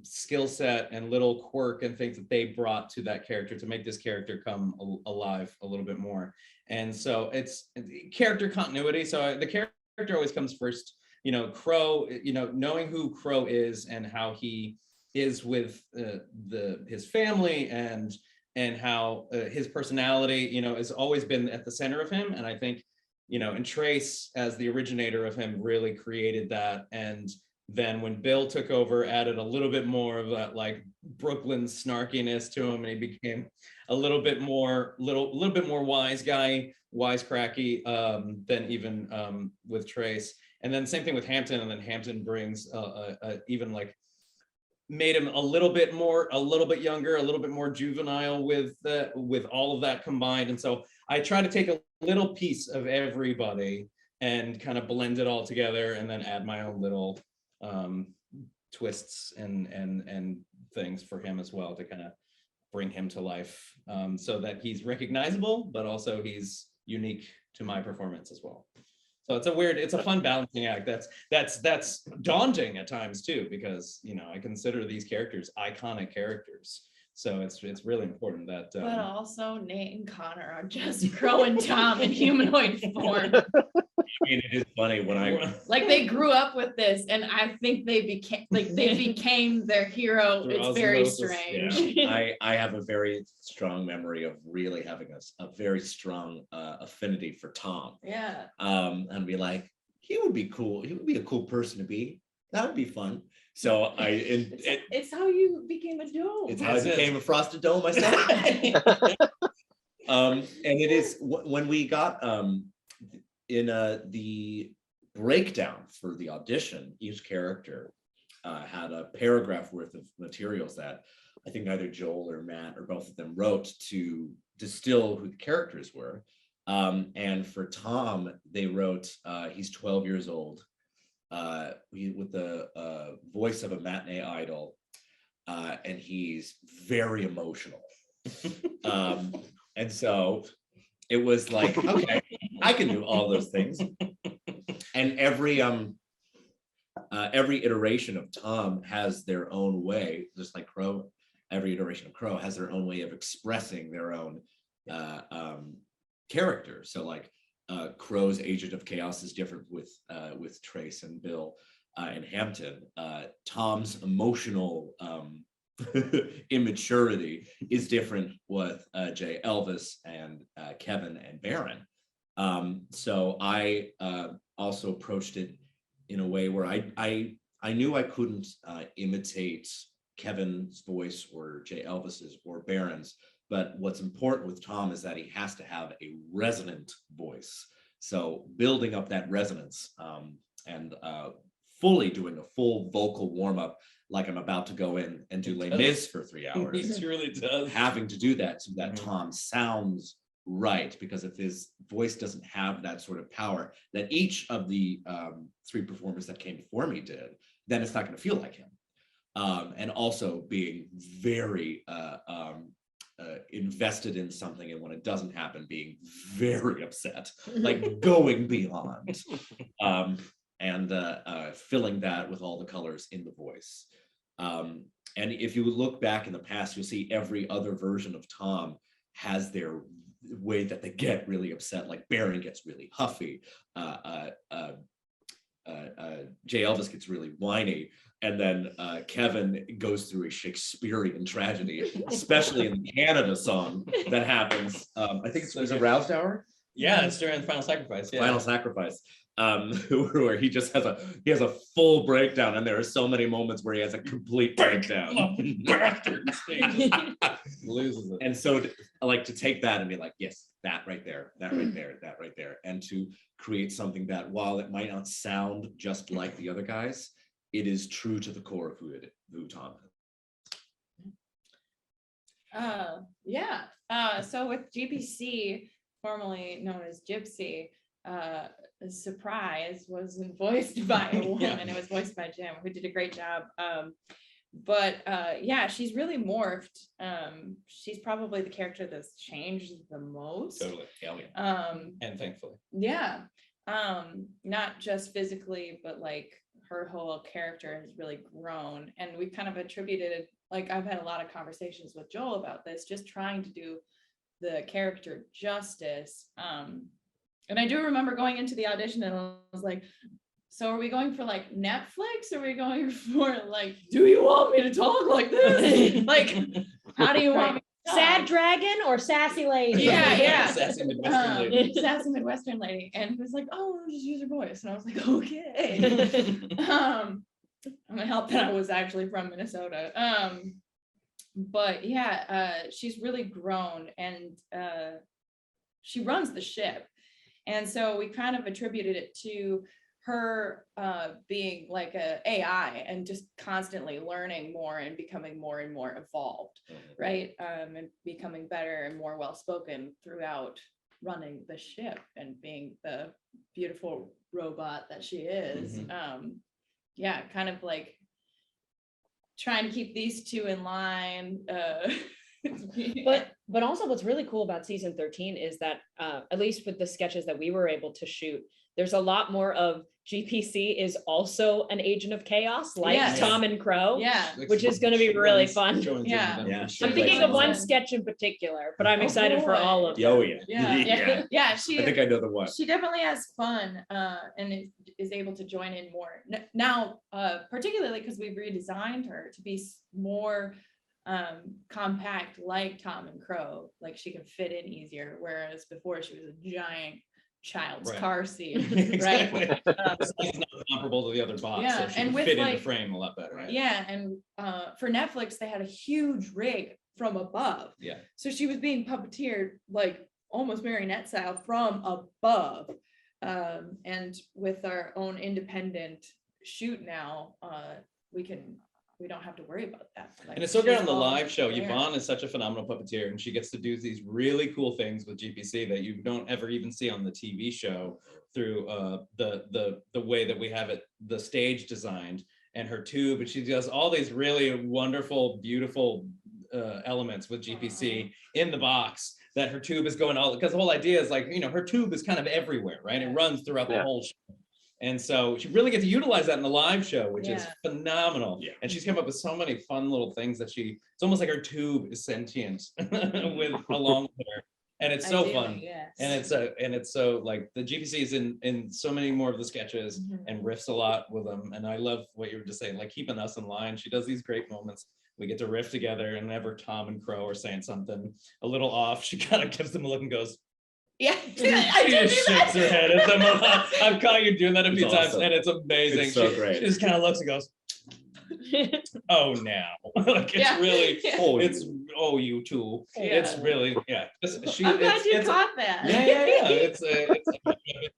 [SPEAKER 3] skill set and little quirk and things that they brought to that character to make this character come alive a little bit more. And so it's character continuity. So the character always comes first. Crow, knowing who Crow is and how he is with his family and how his personality, has always been at the center of him. And I think, and Trace, as the originator of him, really created that. And then when Bill took over, added a little bit more of that like Brooklyn snarkiness to him, and he became a little bit more wisecracky than even with Trace. And then same thing with Hampton, and then Hampton brings even like made him a little bit younger, a little bit more juvenile with all of that combined. And so I try to take a little piece of everybody and kind of blend it all together, and then add my own little twists and things for him as well to kind of bring him to life, so that he's recognizable, but also he's unique to my performance as well. So it's a fun balancing act. That's daunting at times too, because I consider these characters iconic characters. So it's really important that.
[SPEAKER 5] But also Nate and Connor are just Crow and Tom in humanoid form.
[SPEAKER 2] I mean, it is funny when
[SPEAKER 5] Like they grew up with this, and I think they became their hero.
[SPEAKER 3] Through
[SPEAKER 5] It's very
[SPEAKER 3] osmosis,
[SPEAKER 5] strange.
[SPEAKER 2] I have a very strong memory of really having a very strong affinity for Tom.
[SPEAKER 5] Yeah.
[SPEAKER 2] And be like, he would be cool. He would be a cool person to be. That would be fun. So
[SPEAKER 5] It's how you became a dome.
[SPEAKER 2] it's how I became a frosted dome myself. And it is when we got in the breakdown for the audition, each character had a paragraph worth of materials that I think either Joel or Matt or both of them wrote to distill who the characters were. And for Tom, they wrote, he's 12 years old, with the voice of a matinee idol, and he's very emotional. And so it was like, okay, I can do all those things. And every iteration of Tom has their own way, just like Crow. Every iteration of Crow has their own way of expressing their own character. So like Crow's Agent of Chaos is different with Trace and Bill and Hampton. Tom's emotional immaturity is different with Jay Elvis and Kevin and Baron. So I also approached it in a way where I knew I couldn't imitate Kevin's voice or Jay Elvis's or Baron's, but what's important with Tom is that he has to have a resonant voice. So building up that resonance and fully doing a full vocal warm-up, like I'm about to go in and do Les Mis for 3 hours.
[SPEAKER 3] He really does.
[SPEAKER 2] Having to do that so that Tom sounds right, because if his voice doesn't have that sort of power that each of the 3 performers that came before me did, then it's not going to feel like him. And also being very invested in something, and when it doesn't happen, being very upset, like going beyond, and filling that with all the colors in the voice. And if you look back in the past, you'll see every other version of Tom has their way that they get really upset. Like Baron gets really huffy, J. Elvis gets really whiny, and then Kevin goes through a Shakespearean tragedy, especially in the Canada song that happens. I think it's a Roused Hour.
[SPEAKER 3] Yeah, it's during the Final Sacrifice. Yeah.
[SPEAKER 2] Final Sacrifice. Where he just has a full breakdown, and there are so many moments where he has a complete breakdown.
[SPEAKER 3] Loses it.
[SPEAKER 2] And so to take that and be like, yes, that right there, that right there, that right there, and to create something that, while it might not sound just like the other guys, it is true to the core of who Tom is.
[SPEAKER 5] So with GPC, formerly known as Gypsy, Surprise wasn't voiced by a woman. It was voiced by Jim, who did a great job. But she's really morphed. She's probably the character that's changed the most.
[SPEAKER 3] Totally. Yeah. And thankfully.
[SPEAKER 5] Yeah. Not just physically, but like her whole character has really grown. And we kind of attributed it, like I've had a lot of conversations with Joel about this, just trying to do the character justice. And I do remember going into the audition and I was like, so are we going for like Netflix? Or are we going for like, do you want me to talk like this? Like, how do you want me to talk?
[SPEAKER 1] Sad dragon or sassy lady?
[SPEAKER 5] Yeah.
[SPEAKER 3] Sassy Midwestern lady.
[SPEAKER 5] Sassy Midwestern lady. And it was like, oh, just use your voice. And I was like, okay. I'm gonna help that I was actually from Minnesota. But yeah, she's really grown, and she runs the ship. And so we kind of attributed it to her being like a AI and just constantly learning more and becoming more and more evolved, right? And becoming better and more well-spoken throughout running the ship and being the beautiful robot that she is. Kind of like trying to keep these two in line.
[SPEAKER 1] But also what's really cool about season 13 is that at least with the sketches that we were able to shoot, there's a lot more of GPC is also an agent of chaos, like Tom and Crow, which is going to be really fun. I'm thinking of one sketch in particular, but I'm excited for all of them.
[SPEAKER 2] Oh
[SPEAKER 5] yeah.
[SPEAKER 2] I think I know the one.
[SPEAKER 5] She definitely has fun and is able to join in more now, particularly because we've redesigned her to be more compact, like Tom and Crow. Like she can fit in easier, whereas before she was a giant child's car seat.
[SPEAKER 3] Exactly. It's not comparable to the other bots, so she can fit in the frame a lot better.
[SPEAKER 5] And for Netflix, they had a huge rig from above. So she was being puppeteered like almost marionette style from above. And with our own independent shoot now, we don't have to worry about that. Like,
[SPEAKER 3] and it's so great on the live show. Yvonne is such a phenomenal puppeteer, and she gets to do these really cool things with GPC that you don't ever even see on the TV show through the way that we have it, the stage designed, and her tube. And she does all these really wonderful, beautiful elements with GPC in the box that her tube is going all, because the whole idea is like, her tube is kind of everywhere, right? It runs throughout the whole show. And so she really gets to utilize that in the live show, which is phenomenal. And she's come up with so many fun little things that it's almost like her tube is sentient along with her. And it's so fun. And it's so like the GPC is in so many more of the sketches and riffs a lot with them. And I love what you were just saying, like keeping us in line. She does these great moments. We get to riff together, and whenever Tom and Crow are saying something a little off, she kind of gives them a look and goes,
[SPEAKER 5] she
[SPEAKER 3] just shakes her head at them. I've caught you doing that a few times, and it's amazing.
[SPEAKER 2] It's so great.
[SPEAKER 3] She just kind of looks and goes, "Oh, now!" Like it's really, you too. It's really,
[SPEAKER 5] I'm glad you caught that.
[SPEAKER 3] It's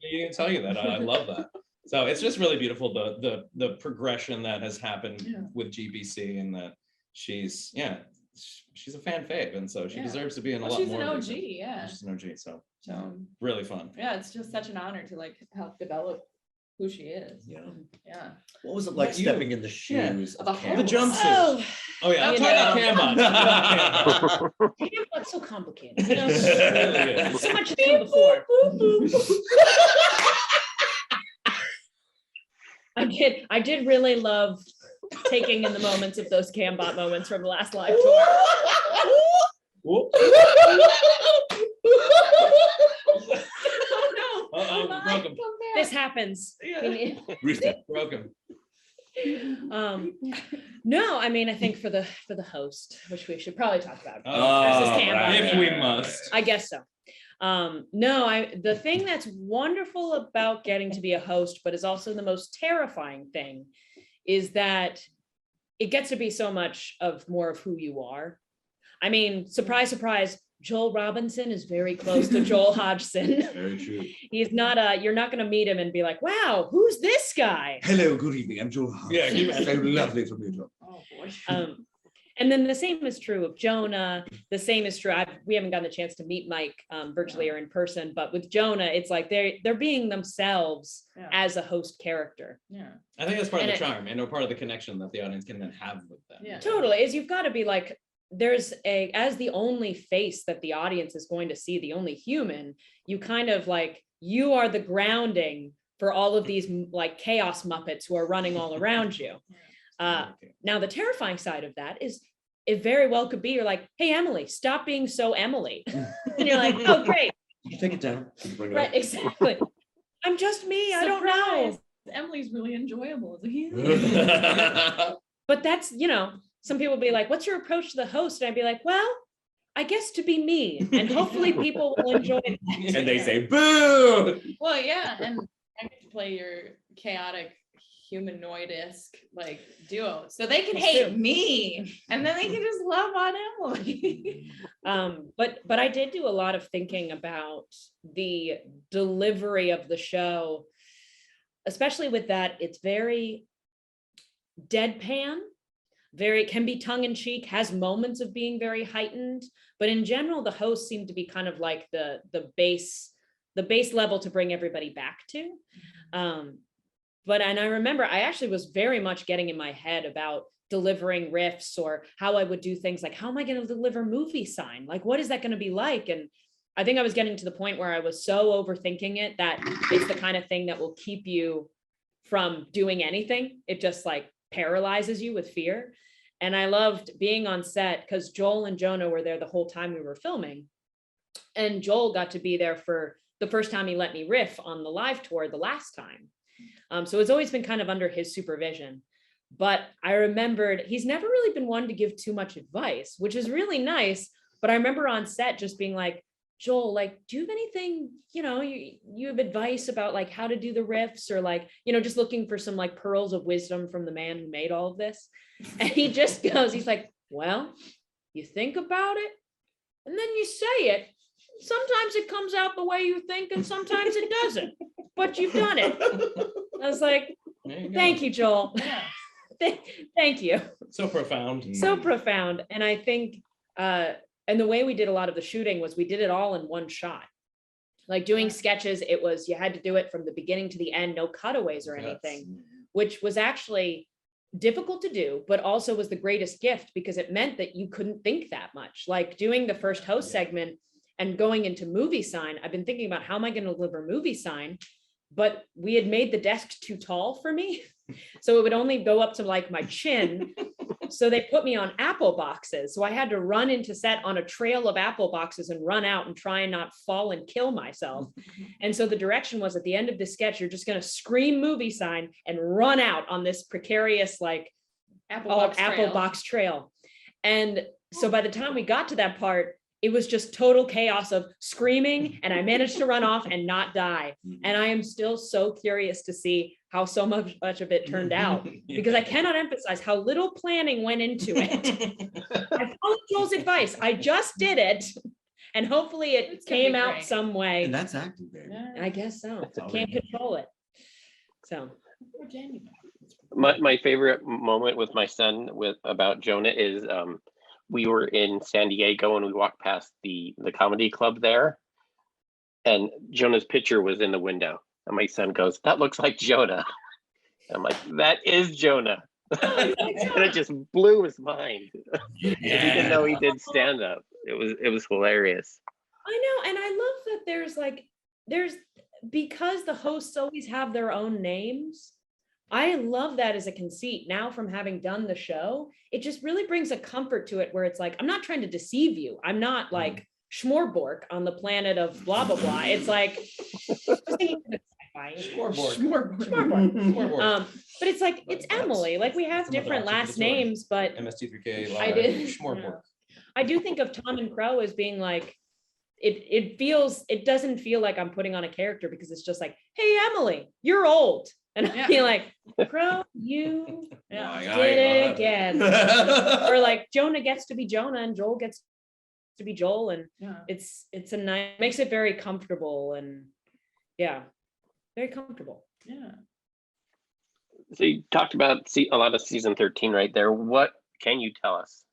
[SPEAKER 3] you can tell you that. I love that. So it's just really beautiful the progression that has happened with GBC, and that she's a fan fave, and so she deserves to be in a lot more.
[SPEAKER 5] She's an OG,
[SPEAKER 3] She's an OG, so really fun.
[SPEAKER 5] It's just such an honor to like help develop who she is.
[SPEAKER 2] Yeah.
[SPEAKER 5] Yeah.
[SPEAKER 2] What was it like
[SPEAKER 3] Not you.
[SPEAKER 2] stepping in the shoes of
[SPEAKER 5] The
[SPEAKER 2] Caine?
[SPEAKER 3] The jumpsuit.
[SPEAKER 1] Oh,
[SPEAKER 3] Oh yeah, I'm
[SPEAKER 1] You
[SPEAKER 3] talking
[SPEAKER 1] know.
[SPEAKER 3] about Cambot.
[SPEAKER 1] it's so complicated.
[SPEAKER 3] It really is.
[SPEAKER 1] So much has come before. I did really love taking in the moments of those Cambot moments from the last live tour.
[SPEAKER 3] Whoop.
[SPEAKER 5] Oh no.
[SPEAKER 3] Uh-oh,
[SPEAKER 5] my,
[SPEAKER 3] broke him.
[SPEAKER 5] come back.
[SPEAKER 1] This happens.
[SPEAKER 5] Yeah.
[SPEAKER 2] Reset.
[SPEAKER 3] Broke him.
[SPEAKER 1] No, I mean, I think for the host, which we should probably talk about.
[SPEAKER 3] Oh,
[SPEAKER 1] versus
[SPEAKER 2] right.
[SPEAKER 1] Cambot.
[SPEAKER 3] If we must.
[SPEAKER 1] I guess so. No, the thing that's wonderful about getting to be a host, but is also the most terrifying thing, is that it gets to be so much of more of who you are. I mean, surprise, surprise, Joel Robinson is very close to Joel Hodgson.
[SPEAKER 2] Very true.
[SPEAKER 1] He's not you're not going to meet him and be like, wow, who's this guy?
[SPEAKER 2] Hello, good evening. I'm Joel.
[SPEAKER 3] Yeah, can you
[SPEAKER 2] so lovely from you, Joel.
[SPEAKER 5] Oh boy.
[SPEAKER 1] And then the same is true of Jonah. The same is true. We haven't gotten a chance to meet Mike virtually or in person, but with Jonah, it's like they're being themselves
[SPEAKER 5] Yeah.
[SPEAKER 1] as a host character.
[SPEAKER 5] Yeah.
[SPEAKER 3] I think that's part of
[SPEAKER 1] And
[SPEAKER 3] the charm and part of the connection that the audience can then have with them.
[SPEAKER 5] Yeah.
[SPEAKER 1] Totally, is you've got to be like, as the only face that the audience is going to see, the only human, you kind of like, you are the grounding for all of these like chaos Muppets who are running all around you. Now the terrifying side of that is it very well could be you're like, hey Emily, stop being so Emily. And you're like, oh great.
[SPEAKER 2] You take it down. Bring it
[SPEAKER 1] Right,
[SPEAKER 2] up.
[SPEAKER 1] exactly. I'm just me, I don't know.
[SPEAKER 5] Surprise. Emily's really enjoyable as a human.
[SPEAKER 1] But that's, some people be like, what's your approach to the host? And I'd be like, well, I guess to be me, and hopefully people will enjoy it.
[SPEAKER 2] And they say, boo!
[SPEAKER 5] Well, yeah, and I get to play your chaotic humanoid-esque like duo, so they can
[SPEAKER 1] That's
[SPEAKER 5] hate
[SPEAKER 1] true.
[SPEAKER 5] me, and then they can just love on Emily.
[SPEAKER 1] But I did do a lot of thinking about the delivery of the show, especially with that it's very deadpan, can be tongue-in-cheek, has moments of being very heightened, but in general the hosts seem to be kind of like the base level to bring everybody back to. And I remember I actually was very much getting in my head about delivering riffs or how I would do things like, how am I going to deliver movie sign? Like, what is that going to be like? And I think I was getting to the point where I was so overthinking it that it's the kind of thing that will keep you from doing anything. It just like paralyzes you with fear. And I loved being on set because Joel and Jonah were there the whole time we were filming. And Joel got to be there for the first time he let me riff on the live tour the last time. So it's always been kind of under his supervision. But I remembered he's never really been one to give too much advice, which is really nice. But I remember on set just being like, Joel, like, do you have anything, you have advice about like how to do the riffs or like, just looking for some like pearls of wisdom from the man who made all of this. And he just goes, he's like, well, you think about it and then you say it. Sometimes it comes out the way you think and sometimes it doesn't, but you've done it. I was like, thank you, Joel.
[SPEAKER 5] Yeah.
[SPEAKER 1] Thank you.
[SPEAKER 3] So profound.
[SPEAKER 1] So profound. And I think, and the way we did a lot of the shooting was we did it all in one shot. Like doing sketches, it was, you had to do it from the beginning to the end, no cutaways or anything, which was actually difficult to do, but also was the greatest gift because it meant that you couldn't think that much. Like doing the first host segment and going into movie sign, I've been thinking about how am I going to deliver movie sign, but we had made the desk too tall for me. So it would only go up to like my chin. So they put me on apple boxes. So I had to run into set on a trail of apple boxes and run out and try and not fall and kill myself. And so the direction was at the end of the sketch, you're just going to scream movie sign and run out on this precarious, like apple box trail. And so by the time we got to that part, it was just total chaos of screaming and I managed to run off and not die. And I am still so curious to see how so much of it turned out because I cannot emphasize how little planning went into it. I followed Joel's advice. I just did it and hopefully it came out some way.
[SPEAKER 2] And that's acting, baby.
[SPEAKER 1] I guess so. Can't control it. So.
[SPEAKER 4] My favorite moment with my son about Jonah is we were in San Diego and we walked past the comedy club there and Jonah's picture was in the window And my son goes, "That looks like Jonah." I'm like, "That is Jonah." And it just blew his mind. He didn't know he did stand up. It was hilarious.
[SPEAKER 1] I know, and I love that there's because the hosts always have their own names. I love that as a conceit. Now, from having done the show, it just really brings a comfort to it where it's like, I'm not trying to deceive you. I'm not like Schmorbork on the planet of blah blah blah. It's like Schmorbork. But it's like it's Emily. Like we have different last names, but
[SPEAKER 3] MST3K.
[SPEAKER 1] I did.
[SPEAKER 3] Schmorbork.
[SPEAKER 1] I do think of Tom and Crow as being like it doesn't feel like I'm putting on a character because it's just like, hey Emily, you're old. And I'd be like, Crow, you did it again. Or like Jonah gets to be Jonah and Joel gets to be Joel. And it's a nice, makes it very comfortable and very comfortable.
[SPEAKER 5] Yeah.
[SPEAKER 4] So you talked about a lot of season 13 right there. What can you tell us?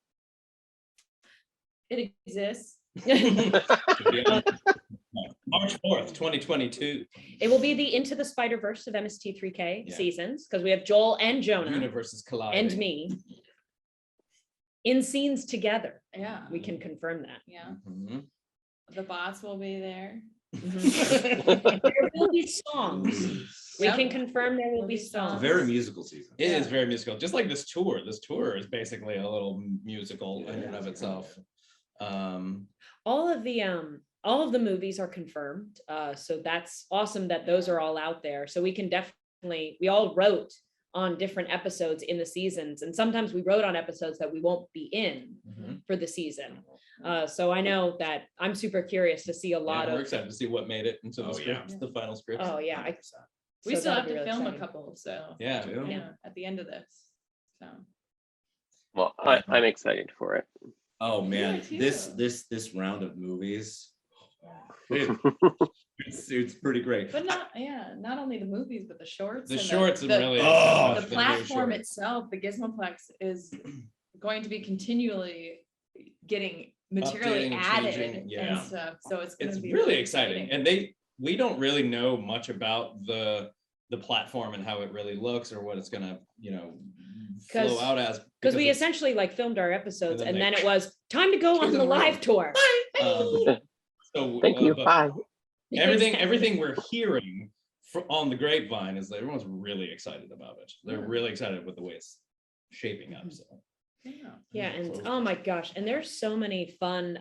[SPEAKER 5] It exists.
[SPEAKER 3] March 4th, 2022.
[SPEAKER 1] It will be the Into the Spider-Verse of MST3K seasons because we have Joel and Jonah
[SPEAKER 3] Universes colliding.
[SPEAKER 1] and me in scenes together.
[SPEAKER 5] Yeah.
[SPEAKER 1] We can confirm that.
[SPEAKER 5] Yeah.
[SPEAKER 3] Mm-hmm.
[SPEAKER 5] The bots will be there.
[SPEAKER 1] There will be songs. We can confirm there will be
[SPEAKER 2] It's a
[SPEAKER 1] songs.
[SPEAKER 2] very musical season.
[SPEAKER 3] It is very musical, just like this tour. This tour is basically a little musical in and of itself.
[SPEAKER 1] All of the movies are confirmed. So that's awesome that those are all out there. So we can definitely, we all wrote on different episodes in the seasons. And sometimes we wrote on episodes that we won't be in for the season. So I know that I'm super curious to see a lot of.
[SPEAKER 3] We're excited to see what made it into the script, the final script.
[SPEAKER 1] Oh yeah.
[SPEAKER 5] We still have to film a couple, so
[SPEAKER 3] yeah,
[SPEAKER 5] at the end of this. So
[SPEAKER 4] Well, I'm excited for it.
[SPEAKER 2] Oh man,
[SPEAKER 5] too.
[SPEAKER 2] this round of movies, it's pretty great.
[SPEAKER 5] but not only the movies, but the shorts.
[SPEAKER 3] The
[SPEAKER 5] and
[SPEAKER 3] shorts
[SPEAKER 5] the,
[SPEAKER 3] are really
[SPEAKER 2] Oh,
[SPEAKER 5] the platform itself, the Gizmoplex is going to be continually getting materially
[SPEAKER 3] Updating,
[SPEAKER 5] added
[SPEAKER 3] changing,
[SPEAKER 5] and stuff. So it's going
[SPEAKER 3] it's
[SPEAKER 5] to be
[SPEAKER 3] really exciting. And we don't really know much about the platform and how it really looks or what it's gonna flow out as,
[SPEAKER 1] because we essentially like filmed our episodes and then it was time to go on
[SPEAKER 3] to
[SPEAKER 1] the
[SPEAKER 3] the
[SPEAKER 1] live tour.
[SPEAKER 3] so
[SPEAKER 4] Thank you. Bye.
[SPEAKER 3] everything we're hearing on the grapevine is that everyone's really excited about it. They're really excited with the way it's shaping up. So
[SPEAKER 1] Yeah, and oh my gosh, and there's so many fun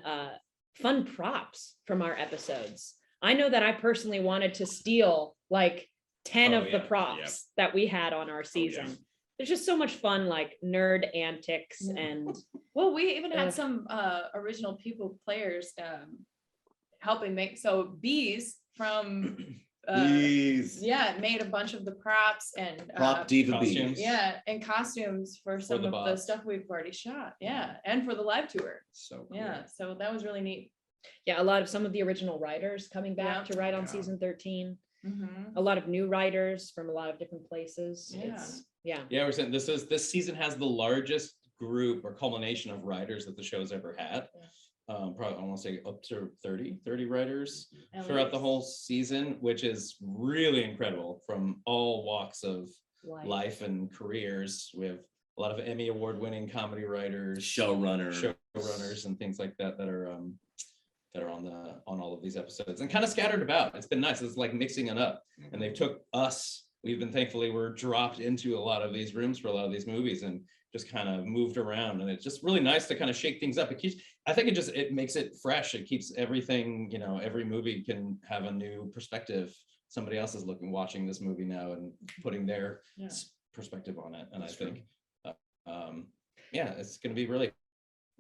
[SPEAKER 1] props from our episodes. I know that I personally wanted to steal like 10 of the props that we had on our season. There's just so much fun, like nerd antics and
[SPEAKER 5] well, we even had some original people players helping make. So Bees from made a bunch of the props and
[SPEAKER 2] Prop diva
[SPEAKER 3] costumes.
[SPEAKER 2] bees.
[SPEAKER 5] and costumes for some of the stuff we've already shot. And for the live tour.
[SPEAKER 2] So cool.
[SPEAKER 5] So that was really neat.
[SPEAKER 1] Yeah, some of the original writers coming back to write on season 13. A lot of new writers from a lot of different places.
[SPEAKER 3] We're saying this season has the largest group or culmination of writers that the show's ever had. Probably I want to say up to 30 writers throughout the whole season, which is really incredible from all walks of life and careers. We have a lot of Emmy award-winning comedy writers, showrunners, and things like that are on all of these episodes and kind of scattered about. It's been nice. It's like mixing it up, and they took us. We're dropped into a lot of these rooms for a lot of these movies and just kind of moved around, and it's just really nice to kind of shake things up. It makes it fresh. It keeps everything, every movie can have a new perspective. Somebody else is watching this movie now and putting their perspective on it. And I think, it's going to be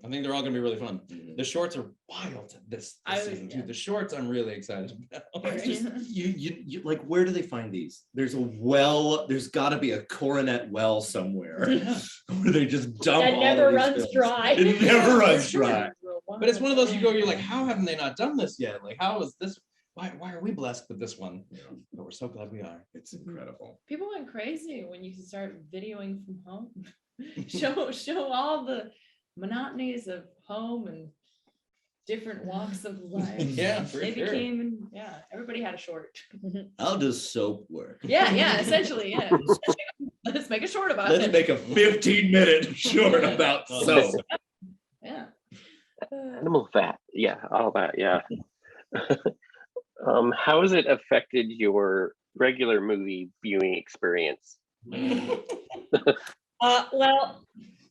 [SPEAKER 3] I think they're all going to be really fun. The shorts are wild this season too. The shorts I'm really excited about.
[SPEAKER 2] It's just, you like, where do they find these? There's got to be a Coronet well somewhere where they just dump
[SPEAKER 1] that never runs dry.
[SPEAKER 2] It never runs dry.
[SPEAKER 3] But it's one of those you're like, how haven't they not done this yet? Like, how is this? Why are we blessed with this one? But we're so glad we are.
[SPEAKER 2] It's incredible.
[SPEAKER 5] People went crazy when you start videoing from home. show all the monotonies of home and different walks of life.
[SPEAKER 3] Yeah, for
[SPEAKER 5] They
[SPEAKER 3] sure.
[SPEAKER 5] became, everybody had a short.
[SPEAKER 2] How does soap work?
[SPEAKER 5] Yeah, essentially, yeah. Let's make a short about
[SPEAKER 2] Let's
[SPEAKER 5] it.
[SPEAKER 2] make a 15-minute short about soap.
[SPEAKER 5] Yeah.
[SPEAKER 4] Animal fat. Yeah, all that. Yeah. How has it affected your regular movie viewing experience?
[SPEAKER 1] Well,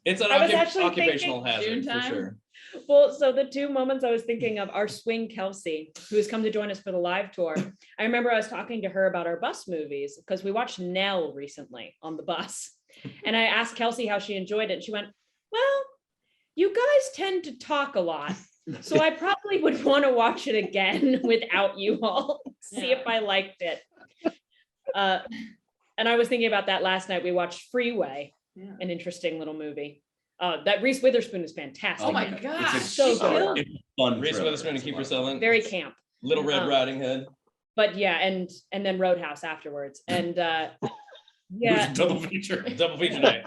[SPEAKER 3] It's an
[SPEAKER 1] I was actually
[SPEAKER 3] occupational
[SPEAKER 1] thinking
[SPEAKER 3] hazard
[SPEAKER 5] June
[SPEAKER 3] for
[SPEAKER 5] time.
[SPEAKER 3] sure.
[SPEAKER 1] well, so the two moments I was thinking of are Swing Kelsey, who has come to join us for the live tour. I remember I was talking to her about our bus movies because we watched Nell recently on the bus. And I asked Kelsey how she enjoyed it. And she went, well, you guys tend to talk a lot. So I probably would want to watch it again without you all, see if I liked it. And I was thinking about that last night. We watched Freeway, an interesting little movie. That Reese Witherspoon is fantastic.
[SPEAKER 5] Oh my
[SPEAKER 2] It's
[SPEAKER 5] gosh.
[SPEAKER 2] a
[SPEAKER 1] So good.
[SPEAKER 2] It's a fun
[SPEAKER 3] Reese
[SPEAKER 2] thriller.
[SPEAKER 3] Witherspoon and Kiefer Sutherland.
[SPEAKER 1] Very camp.
[SPEAKER 3] Little Red Riding Hood.
[SPEAKER 1] But yeah, and then Roadhouse afterwards. And yeah,
[SPEAKER 2] Double feature.
[SPEAKER 3] Double feature night.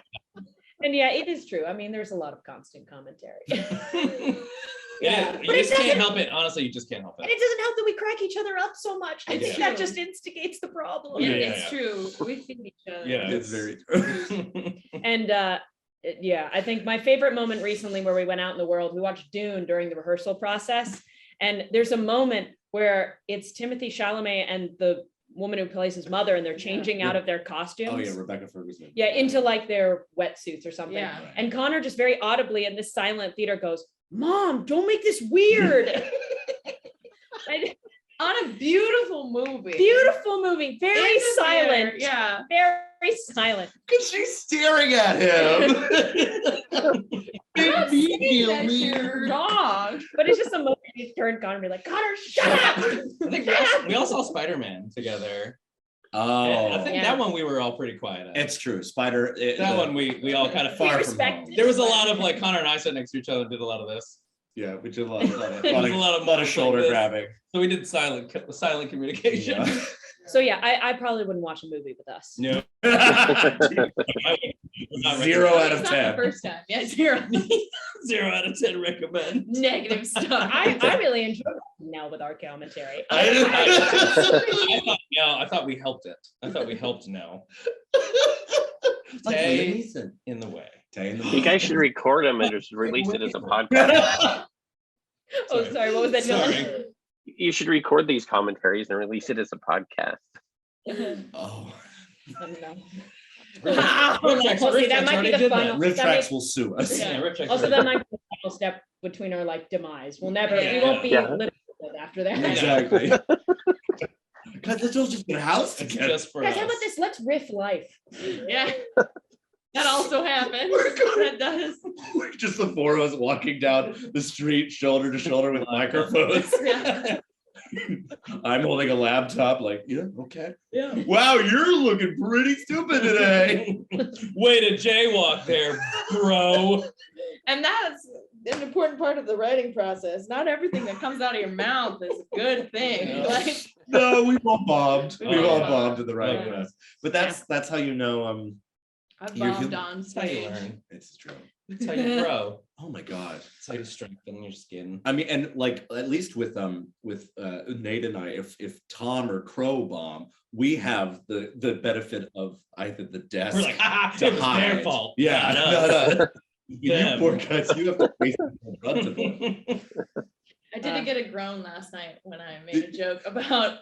[SPEAKER 1] and yeah, it is true. I mean, there's a lot of constant commentary.
[SPEAKER 3] Yeah, you
[SPEAKER 1] But it
[SPEAKER 3] just can't
[SPEAKER 1] doesn't-
[SPEAKER 3] help it. Honestly, you just can't help
[SPEAKER 1] And
[SPEAKER 3] it.
[SPEAKER 1] it doesn't help that we crack each other up so much. I
[SPEAKER 5] It's
[SPEAKER 1] think that
[SPEAKER 5] true.
[SPEAKER 1] just instigates the problem.
[SPEAKER 3] Yeah,
[SPEAKER 5] It's true. We feed each other.
[SPEAKER 3] Yeah.
[SPEAKER 2] It's very true.
[SPEAKER 1] And yeah, I think my favorite moment recently where we went out in the world, we watched Dune during the rehearsal process. And there's a moment where it's Timothée Chalamet and the woman who plays his mother, and they're changing out of their costumes.
[SPEAKER 2] Oh yeah, Rebecca Ferguson.
[SPEAKER 1] Yeah, into like their wetsuits or something.
[SPEAKER 5] Yeah.
[SPEAKER 1] And Conor just very audibly in this silent theater goes, Mom, don't make this weird.
[SPEAKER 5] On a beautiful movie.
[SPEAKER 1] Beautiful movie, very
[SPEAKER 5] In the
[SPEAKER 1] silent.
[SPEAKER 5] theater, yeah.
[SPEAKER 1] Very silent.
[SPEAKER 2] Because she's staring at him.
[SPEAKER 5] Not saying that you're wrong.
[SPEAKER 1] But it's just a moment you turn Conor and be like, Conor, shut up.
[SPEAKER 3] I think we all saw Spider-Man together.
[SPEAKER 2] Oh,
[SPEAKER 3] I think that one we were all pretty quiet at.
[SPEAKER 2] it's true. Spider.
[SPEAKER 3] That one we all kind of
[SPEAKER 2] Far from
[SPEAKER 1] respect
[SPEAKER 2] home.
[SPEAKER 3] There was a lot of like Connor and I sat next to each other and did a lot of this.
[SPEAKER 2] Yeah, we did a lot of
[SPEAKER 3] There was a lot of like
[SPEAKER 2] shoulder
[SPEAKER 3] this.
[SPEAKER 2] grabbing.
[SPEAKER 3] So we did silent communication.
[SPEAKER 2] Yeah.
[SPEAKER 1] So yeah, I probably wouldn't watch a movie with us.
[SPEAKER 3] No.
[SPEAKER 2] Zero out of
[SPEAKER 5] It's not
[SPEAKER 2] 10.
[SPEAKER 5] the first time. Yeah, 0.
[SPEAKER 3] 0 out of 10 recommend.
[SPEAKER 5] Negative stuff.
[SPEAKER 1] I really enjoy now with our commentary.
[SPEAKER 3] I thought we helped it. I thought we helped now. Tay in the way.
[SPEAKER 4] You guys should record them and just release it as a podcast.
[SPEAKER 1] Oh, sorry. What was that, Dylan?
[SPEAKER 3] Sorry.
[SPEAKER 4] You should record these commentaries and release it as a podcast.
[SPEAKER 2] Oh,
[SPEAKER 1] I don't know.
[SPEAKER 3] Riff Tracks
[SPEAKER 1] Well, see, that might
[SPEAKER 3] already
[SPEAKER 1] be the
[SPEAKER 3] did that.
[SPEAKER 1] final.
[SPEAKER 2] Riff
[SPEAKER 1] that
[SPEAKER 2] Tracks
[SPEAKER 1] might-
[SPEAKER 2] will sue us.
[SPEAKER 3] Yeah, Riff Tracks
[SPEAKER 1] Also,
[SPEAKER 3] already
[SPEAKER 1] that might be the final step between our like demise. We'll never.
[SPEAKER 3] Yeah.
[SPEAKER 1] We won't be
[SPEAKER 4] Yeah.
[SPEAKER 1] literate after that.
[SPEAKER 2] Exactly. Guys, let's all just get a house
[SPEAKER 3] It's
[SPEAKER 2] together.
[SPEAKER 3] just for
[SPEAKER 1] Guys,
[SPEAKER 3] us.
[SPEAKER 1] how about this? Let's riff life.
[SPEAKER 5] Yeah. That also happens.
[SPEAKER 2] We're gonna-
[SPEAKER 5] That does.
[SPEAKER 2] We're just the four of us walking down the street, shoulder to shoulder with microphones.
[SPEAKER 5] Yeah.
[SPEAKER 2] I'm holding a laptop, like, yeah, okay.
[SPEAKER 3] Yeah.
[SPEAKER 2] Wow, you're looking pretty stupid today.
[SPEAKER 3] Way to jaywalk there, bro.
[SPEAKER 5] And that's an important part of the writing process. Not everything that comes out of your mouth is a good thing.
[SPEAKER 3] Yeah.
[SPEAKER 5] Like,
[SPEAKER 2] No, we've all bombed.
[SPEAKER 5] We've
[SPEAKER 2] We've
[SPEAKER 5] all
[SPEAKER 2] all bombed in the right
[SPEAKER 3] bombed.
[SPEAKER 2] way. But that's how you know
[SPEAKER 5] I've
[SPEAKER 2] You're
[SPEAKER 5] bombed
[SPEAKER 2] human.
[SPEAKER 5] on
[SPEAKER 3] That's how you
[SPEAKER 5] stage.
[SPEAKER 3] learn.
[SPEAKER 2] it's true.
[SPEAKER 3] That's how you grow.
[SPEAKER 2] Oh my god.
[SPEAKER 3] That's how you strengthen your skin.
[SPEAKER 2] I mean, and like at least with Nate and I, if Tom or Crow bomb, we have the benefit of either the desk.
[SPEAKER 3] We're like, ha,
[SPEAKER 2] to
[SPEAKER 3] it was their
[SPEAKER 2] hide.
[SPEAKER 3] fault.
[SPEAKER 2] Yeah,
[SPEAKER 3] not us.
[SPEAKER 2] You
[SPEAKER 3] Them.
[SPEAKER 2] poor guys, you have to face the brunt of it.
[SPEAKER 5] I didn't get a groan last night when I made a joke about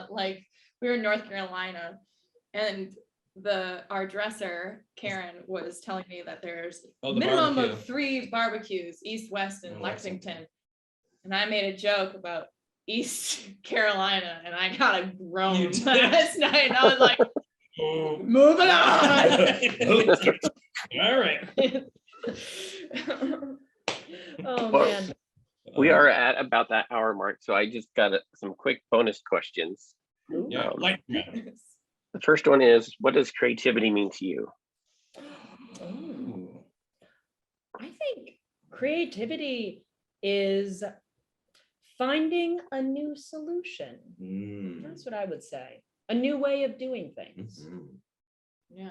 [SPEAKER 5] like we were in North Carolina and our dresser Karen was telling me that there's
[SPEAKER 3] Oh, the
[SPEAKER 5] minimum
[SPEAKER 3] barbecue.
[SPEAKER 5] of 3 barbecues east, west, and
[SPEAKER 3] In
[SPEAKER 5] Lexington. And I made a joke about East Carolina and I got a
[SPEAKER 3] You
[SPEAKER 5] groan
[SPEAKER 3] did?
[SPEAKER 5] last night. And I was like, moving on.
[SPEAKER 3] All right.
[SPEAKER 1] Oh
[SPEAKER 4] Well,
[SPEAKER 1] man.
[SPEAKER 4] We are at about that hour mark, so I just got some quick bonus questions.
[SPEAKER 3] Yeah, like
[SPEAKER 4] The first one is, what does creativity mean to you?
[SPEAKER 3] Ooh.
[SPEAKER 1] I think creativity is finding a new solution.
[SPEAKER 2] Mm.
[SPEAKER 1] That's what I would say. A new way of doing things.
[SPEAKER 2] Mhm.
[SPEAKER 5] Yeah.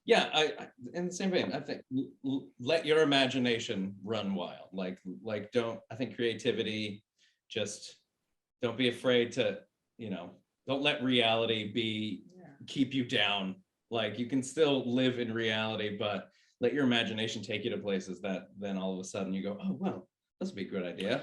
[SPEAKER 3] Yeah, I in the same vein, I think let your imagination run wild. Like I think creativity, just don't be afraid to, don't let reality keep you down. Like you can still live in reality, but let your imagination take you to places that then all of a sudden you go, oh, well, this would be a good idea,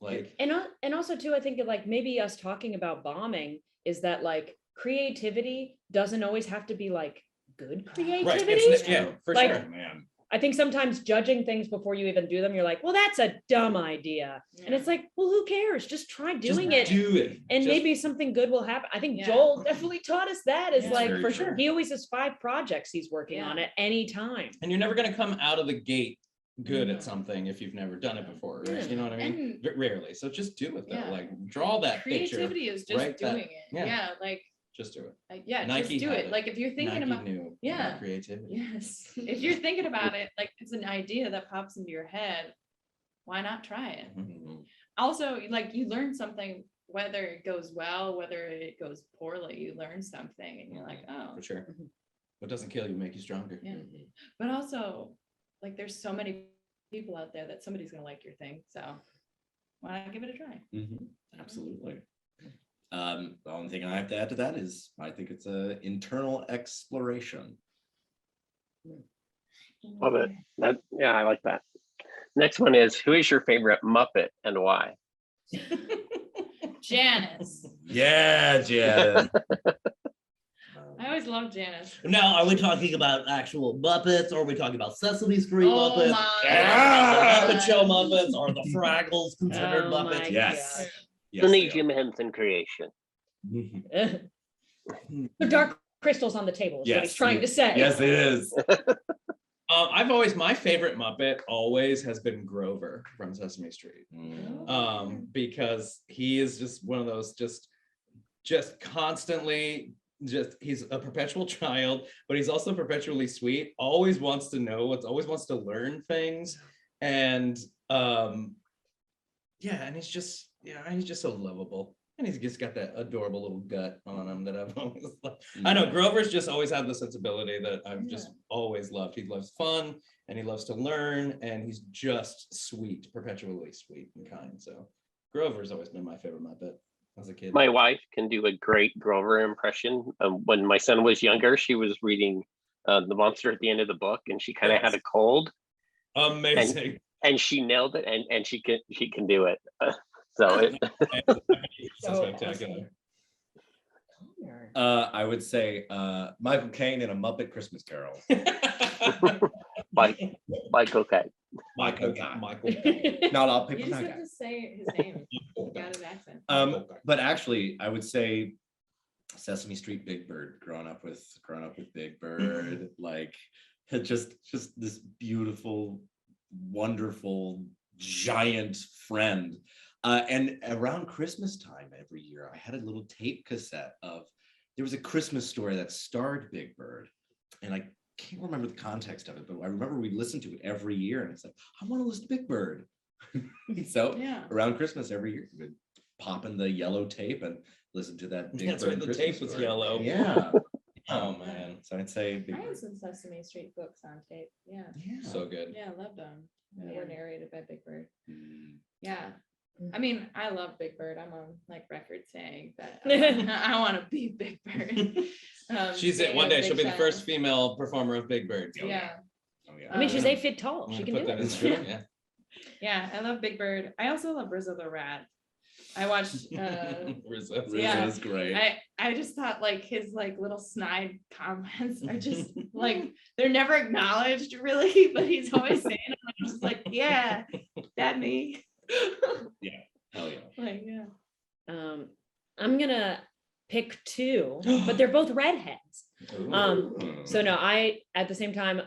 [SPEAKER 3] like.
[SPEAKER 1] And also too, I think like maybe us talking about bombing is that like creativity doesn't always have to be like good creativity.
[SPEAKER 3] Right. For
[SPEAKER 1] like,
[SPEAKER 3] sure.
[SPEAKER 2] Man.
[SPEAKER 1] I think sometimes judging things before you even do them, you're like, well, that's a dumb idea. And it's like, well, who cares? Just try doing it.
[SPEAKER 3] Do it.
[SPEAKER 1] And maybe something good will happen. I think Joel definitely taught us that. Is like,
[SPEAKER 3] for sure.
[SPEAKER 1] He always has 5 projects he's working on at any time.
[SPEAKER 3] And you're never going to come out of the gate good at something if you've never done it before, right? You know what I mean? Rarely. So just do it though. Like draw that
[SPEAKER 5] creativity
[SPEAKER 3] picture.
[SPEAKER 5] is just doing it.
[SPEAKER 3] Yeah.
[SPEAKER 5] Like
[SPEAKER 3] just do it.
[SPEAKER 5] Just do it. Like if you're thinking about
[SPEAKER 3] creativity.
[SPEAKER 5] Yes. If you're thinking about it, like it's an idea that pops into your head, why not try it?
[SPEAKER 3] Mm-hmm.
[SPEAKER 5] Also, like you learn something, whether it goes well, whether it goes poorly, you learn something and you're like, oh.
[SPEAKER 3] For sure. What doesn't kill you make you stronger.
[SPEAKER 5] Yeah. But also, like there's so many people out there that somebody's gonna like your thing. So why not give it a try?
[SPEAKER 2] Absolutely. The only thing I have to add to that is I think it's an internal exploration.
[SPEAKER 4] Love it. I like that. Next one is, who is your favorite Muppet and why?
[SPEAKER 5] Janice.
[SPEAKER 2] Yeah, Janet.
[SPEAKER 5] I always loved Janice.
[SPEAKER 6] Now, are we talking about actual Muppets, or are we talking about Sesame Street Muppets? Muppet Show Muppets, or the Fraggles considered Muppets?
[SPEAKER 2] Yes.
[SPEAKER 4] Only Jim Henson creation.
[SPEAKER 1] The dark crystals on the table is what he's trying to say.
[SPEAKER 2] Yes, it is.
[SPEAKER 3] My favorite Muppet always has been Grover from Sesame Street. Because he is just one of those just constantly he's a perpetual child, but he's also perpetually sweet, always wants to know always wants to learn things. And and he's just so lovable. And he's just got that adorable little gut on him that I've always loved. I know Grover's just always had the sensibility that I've just always loved. He loves fun and he loves to learn, and he's just sweet, perpetually sweet and kind. So Grover's always been my favorite Muppet as a kid.
[SPEAKER 4] My wife can do a great Grover impression. When my son was younger, she was reading The Monster at the End of the Book, and she kind of had a cold.
[SPEAKER 3] Amazing.
[SPEAKER 4] And she nailed it, and she can do it. So
[SPEAKER 3] spectacular.
[SPEAKER 2] I would say Michael Caine in A Muppet Christmas Carol.
[SPEAKER 4] Michael Caine.
[SPEAKER 2] Michael Caine. Not all people.
[SPEAKER 5] You just have to say his name. Got an accent.
[SPEAKER 2] But actually, I would say Sesame Street Big Bird. Growing up with Big Bird, like just this beautiful, wonderful, giant friend. And around Christmas time every year, I had a little tape cassette there was a Christmas story that starred Big Bird, and I can't remember the context of it, but I remember we listened to it every year, and it's like, I want to listen to Big Bird. So around Christmas every year, we'd pop in the yellow tape and listen to that Big
[SPEAKER 3] That's
[SPEAKER 2] Bird.
[SPEAKER 3] right, the
[SPEAKER 2] Christmas
[SPEAKER 3] tape was
[SPEAKER 2] story.
[SPEAKER 3] yellow.
[SPEAKER 2] Yeah.
[SPEAKER 3] Oh man.
[SPEAKER 2] So I'd say Big
[SPEAKER 5] I had
[SPEAKER 2] Bird.
[SPEAKER 5] some Sesame Street books on tape. Yeah.
[SPEAKER 3] So good.
[SPEAKER 5] Yeah, I loved them. They were narrated by Big Bird.
[SPEAKER 2] Mm.
[SPEAKER 5] Yeah. I mean, I love Big Bird. I'm on like record saying that I want to be Big Bird.
[SPEAKER 3] She's it. One day she'll be the first female performer of Big Bird.
[SPEAKER 5] Yeah.
[SPEAKER 2] Oh, yeah.
[SPEAKER 1] I mean, she's 8 feet tall. She can do
[SPEAKER 3] that in
[SPEAKER 1] it.
[SPEAKER 3] screen, yeah.
[SPEAKER 5] Yeah, I love Big Bird. I also love Rizzo the Rat. I watched
[SPEAKER 3] Rizzo.
[SPEAKER 5] Yeah.
[SPEAKER 2] Rizzo's great.
[SPEAKER 5] I just thought like his like little snide comments are just like they're never acknowledged really, but he's always saying them. I'm just like, yeah, that me.
[SPEAKER 2] Yeah. Hell yeah.
[SPEAKER 5] Like, yeah.
[SPEAKER 1] I'm gonna pick 2, but they're both redheads. So no, I at the same time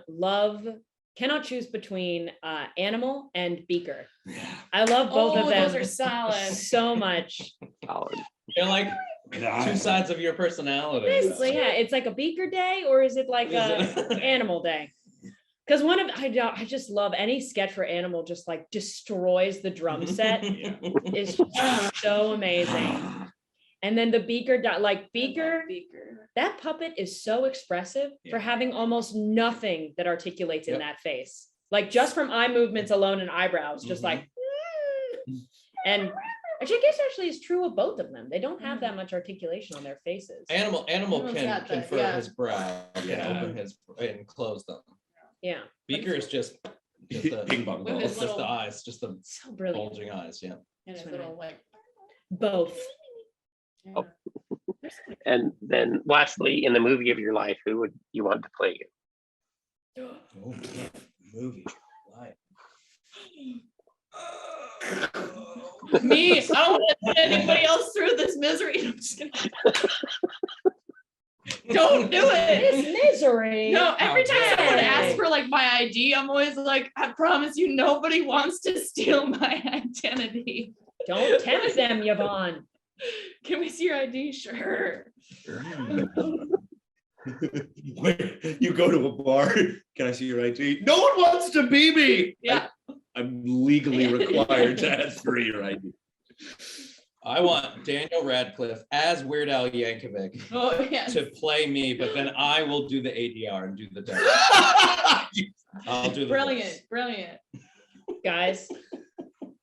[SPEAKER 1] cannot choose between Animal and Beaker.
[SPEAKER 2] Yeah.
[SPEAKER 1] I love both of them.
[SPEAKER 5] Those are solid.
[SPEAKER 1] So much.
[SPEAKER 4] solid.
[SPEAKER 3] They're like two sides of your personality.
[SPEAKER 1] Basically, yeah. It's like a Beaker day, or is it like a Animal day? Because I just love any sketch for Animal. Just like destroys the drum set. It's just so amazing. And then the Beaker, like Beaker,
[SPEAKER 5] Beaker.
[SPEAKER 1] that puppet is so expressive for having almost nothing that articulates in that face. Like just from eye movements alone and eyebrows, just like, and which I guess actually is true of both of them. They don't have that much articulation on their faces.
[SPEAKER 3] Animal
[SPEAKER 5] Animal's
[SPEAKER 3] can
[SPEAKER 5] got that,
[SPEAKER 3] furrow his brow,
[SPEAKER 2] Yeah.
[SPEAKER 3] open his and close them.
[SPEAKER 1] Yeah.
[SPEAKER 3] Beaker is just the
[SPEAKER 2] Ping pong
[SPEAKER 5] With
[SPEAKER 2] balls.
[SPEAKER 5] his
[SPEAKER 3] just
[SPEAKER 5] little-
[SPEAKER 3] the eyes, just the
[SPEAKER 1] So brilliant.
[SPEAKER 3] bulging eyes. Yeah.
[SPEAKER 5] And his
[SPEAKER 1] That's
[SPEAKER 5] little
[SPEAKER 1] right.
[SPEAKER 5] like.
[SPEAKER 1] Both.
[SPEAKER 5] Yeah.
[SPEAKER 4] Oh.
[SPEAKER 5] There's so many-
[SPEAKER 4] And then lastly, in the movie of your life, who would you want to play you?
[SPEAKER 3] Oh, movie. Life.
[SPEAKER 5] Me, I don't want to put anybody else through this misery. I'm just kidding. Don't do it.
[SPEAKER 1] This misery.
[SPEAKER 5] No, every time someone
[SPEAKER 1] dare
[SPEAKER 5] asks
[SPEAKER 1] you.
[SPEAKER 5] for like my ID, I'm always like, I promise you, nobody wants to steal my identity.
[SPEAKER 1] Don't tempt them, Yvonne.
[SPEAKER 5] Can we see your ID? Sure.
[SPEAKER 2] When you go to a bar, can I see your ID? No one wants to be me.
[SPEAKER 5] Yeah.
[SPEAKER 2] I'm legally required to ask for your ID.
[SPEAKER 3] I want Daniel Radcliffe as Weird Al Yankovic
[SPEAKER 5] Oh yeah.
[SPEAKER 3] to play me, but then I will do the ADR and do the dance. I'll do the
[SPEAKER 5] Brilliant,
[SPEAKER 3] voice.
[SPEAKER 5] brilliant.
[SPEAKER 1] Guys,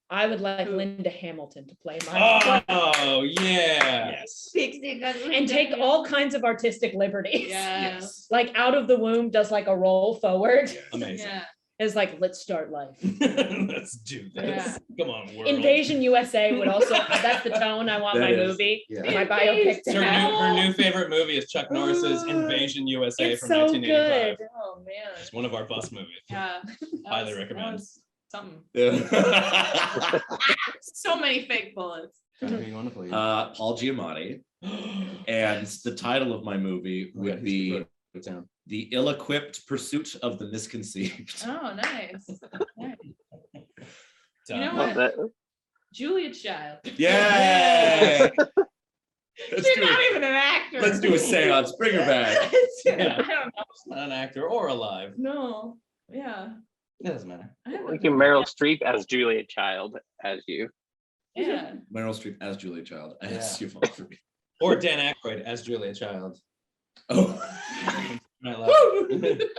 [SPEAKER 1] I would like Linda Hamilton to play my
[SPEAKER 3] Oh yeah.
[SPEAKER 2] Yes.
[SPEAKER 1] and take all kinds of artistic liberties.
[SPEAKER 5] Yeah.
[SPEAKER 1] Like out of the womb does like a roll forward.
[SPEAKER 3] Amazing.
[SPEAKER 5] Yeah.
[SPEAKER 1] It's like, let's start life.
[SPEAKER 3] Let's do this.
[SPEAKER 5] Yeah.
[SPEAKER 3] Come on, world.
[SPEAKER 1] Invasion USA would also, that's the tone I want
[SPEAKER 2] That
[SPEAKER 1] my
[SPEAKER 2] is-
[SPEAKER 1] movie,
[SPEAKER 2] yeah.
[SPEAKER 1] my biopic to
[SPEAKER 3] So
[SPEAKER 1] have.
[SPEAKER 3] her new favorite movie is Chuck Norris's Invasion USA
[SPEAKER 1] It's
[SPEAKER 3] from
[SPEAKER 1] so
[SPEAKER 3] 1985.
[SPEAKER 1] good.
[SPEAKER 5] Oh man.
[SPEAKER 3] It's one of our bus movies.
[SPEAKER 5] Yeah. That
[SPEAKER 3] Highly
[SPEAKER 5] was-
[SPEAKER 3] recommend.
[SPEAKER 5] that was Something.
[SPEAKER 2] Yeah.
[SPEAKER 5] So many fake bullets.
[SPEAKER 3] Who you want to play?
[SPEAKER 2] Paul Giamatti, and the title of my movie would be
[SPEAKER 3] down.
[SPEAKER 2] The Ill-Equipped Pursuit of the Misconceived.
[SPEAKER 5] Oh, nice. Nice. You know
[SPEAKER 3] Done.
[SPEAKER 5] what?
[SPEAKER 4] That-
[SPEAKER 5] Julia Child.
[SPEAKER 2] Yay! Let's
[SPEAKER 5] She's
[SPEAKER 2] do
[SPEAKER 5] not
[SPEAKER 2] it.
[SPEAKER 5] even an actor.
[SPEAKER 2] Let's do a seance. Bring her back.
[SPEAKER 3] Yeah.
[SPEAKER 5] I don't know.
[SPEAKER 3] Not an actor or alive.
[SPEAKER 5] No. Yeah.
[SPEAKER 3] It doesn't matter.
[SPEAKER 5] I haven't-
[SPEAKER 4] We can Meryl Streep as Julia Child as you.
[SPEAKER 5] Yeah.
[SPEAKER 2] Meryl Streep as Julia Child. As
[SPEAKER 3] Yeah.
[SPEAKER 2] Yvonne.
[SPEAKER 3] Or Dan Aykroyd as Julia Child.
[SPEAKER 2] Oh.
[SPEAKER 3] I love it.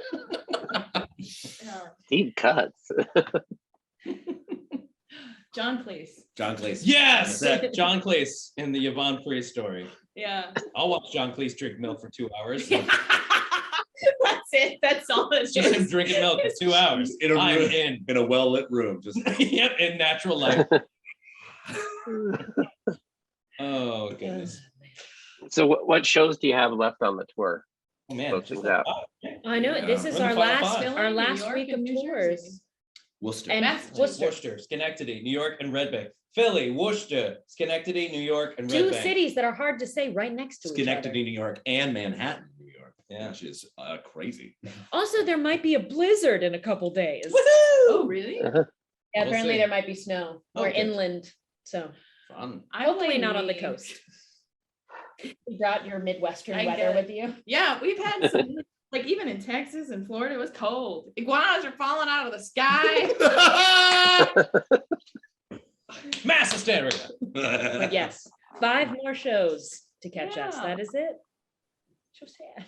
[SPEAKER 5] Yeah.
[SPEAKER 4] Deep cuts.
[SPEAKER 5] John Cleese.
[SPEAKER 2] John Cleese.
[SPEAKER 3] Yes,
[SPEAKER 2] That's
[SPEAKER 3] John Cleese in the Yvonne Free story.
[SPEAKER 5] Yeah.
[SPEAKER 3] I'll watch John Cleese drink milk for 2 hours.
[SPEAKER 5] That's it. That's all it's
[SPEAKER 3] It's just him drinking milk for 2 hours.
[SPEAKER 2] In a
[SPEAKER 3] I'm
[SPEAKER 2] room.
[SPEAKER 3] in.
[SPEAKER 2] In a well-lit room. Just
[SPEAKER 3] Yep, in natural light. Oh goodness.
[SPEAKER 4] So what shows do you have left on the tour?
[SPEAKER 3] Oh man.
[SPEAKER 4] Close
[SPEAKER 3] just
[SPEAKER 4] things out.
[SPEAKER 1] I know, this
[SPEAKER 2] Yeah.
[SPEAKER 1] is
[SPEAKER 3] We're in
[SPEAKER 1] our
[SPEAKER 3] the final
[SPEAKER 1] last,
[SPEAKER 3] five.
[SPEAKER 1] our last
[SPEAKER 5] New York
[SPEAKER 1] week of
[SPEAKER 5] and New
[SPEAKER 1] tours.
[SPEAKER 5] Jersey.
[SPEAKER 2] Worcester.
[SPEAKER 1] And
[SPEAKER 5] Massachusetts.
[SPEAKER 3] Worcester, Schenectady, New York, and Red Bank. Philly, Worcester, Schenectady, New York, and Red
[SPEAKER 1] Two
[SPEAKER 3] Bank.
[SPEAKER 1] cities that are hard to say right next to each
[SPEAKER 2] Schenectady, New York, and Manhattan, New York.
[SPEAKER 3] Yeah.
[SPEAKER 2] Which is crazy.
[SPEAKER 1] other. Also, there might be a blizzard in a couple days.
[SPEAKER 5] Oh, really?
[SPEAKER 1] Yeah,
[SPEAKER 3] We'll
[SPEAKER 1] apparently
[SPEAKER 3] see.
[SPEAKER 1] there might be snow. We're
[SPEAKER 3] Okay.
[SPEAKER 1] inland, so
[SPEAKER 3] Fun.
[SPEAKER 5] I
[SPEAKER 1] hopefully
[SPEAKER 5] blame
[SPEAKER 1] not on the
[SPEAKER 5] me.
[SPEAKER 1] coast. You brought your Midwestern
[SPEAKER 5] I
[SPEAKER 1] weather
[SPEAKER 5] get
[SPEAKER 1] with you.
[SPEAKER 5] Yeah, we've had some, like even in Texas and Florida, it was cold. Iguanas are falling out of the sky.
[SPEAKER 3] Mass hysteria.
[SPEAKER 1] But yes, 5 more shows to catch us.
[SPEAKER 5] Yeah.
[SPEAKER 1] That is it. So sad.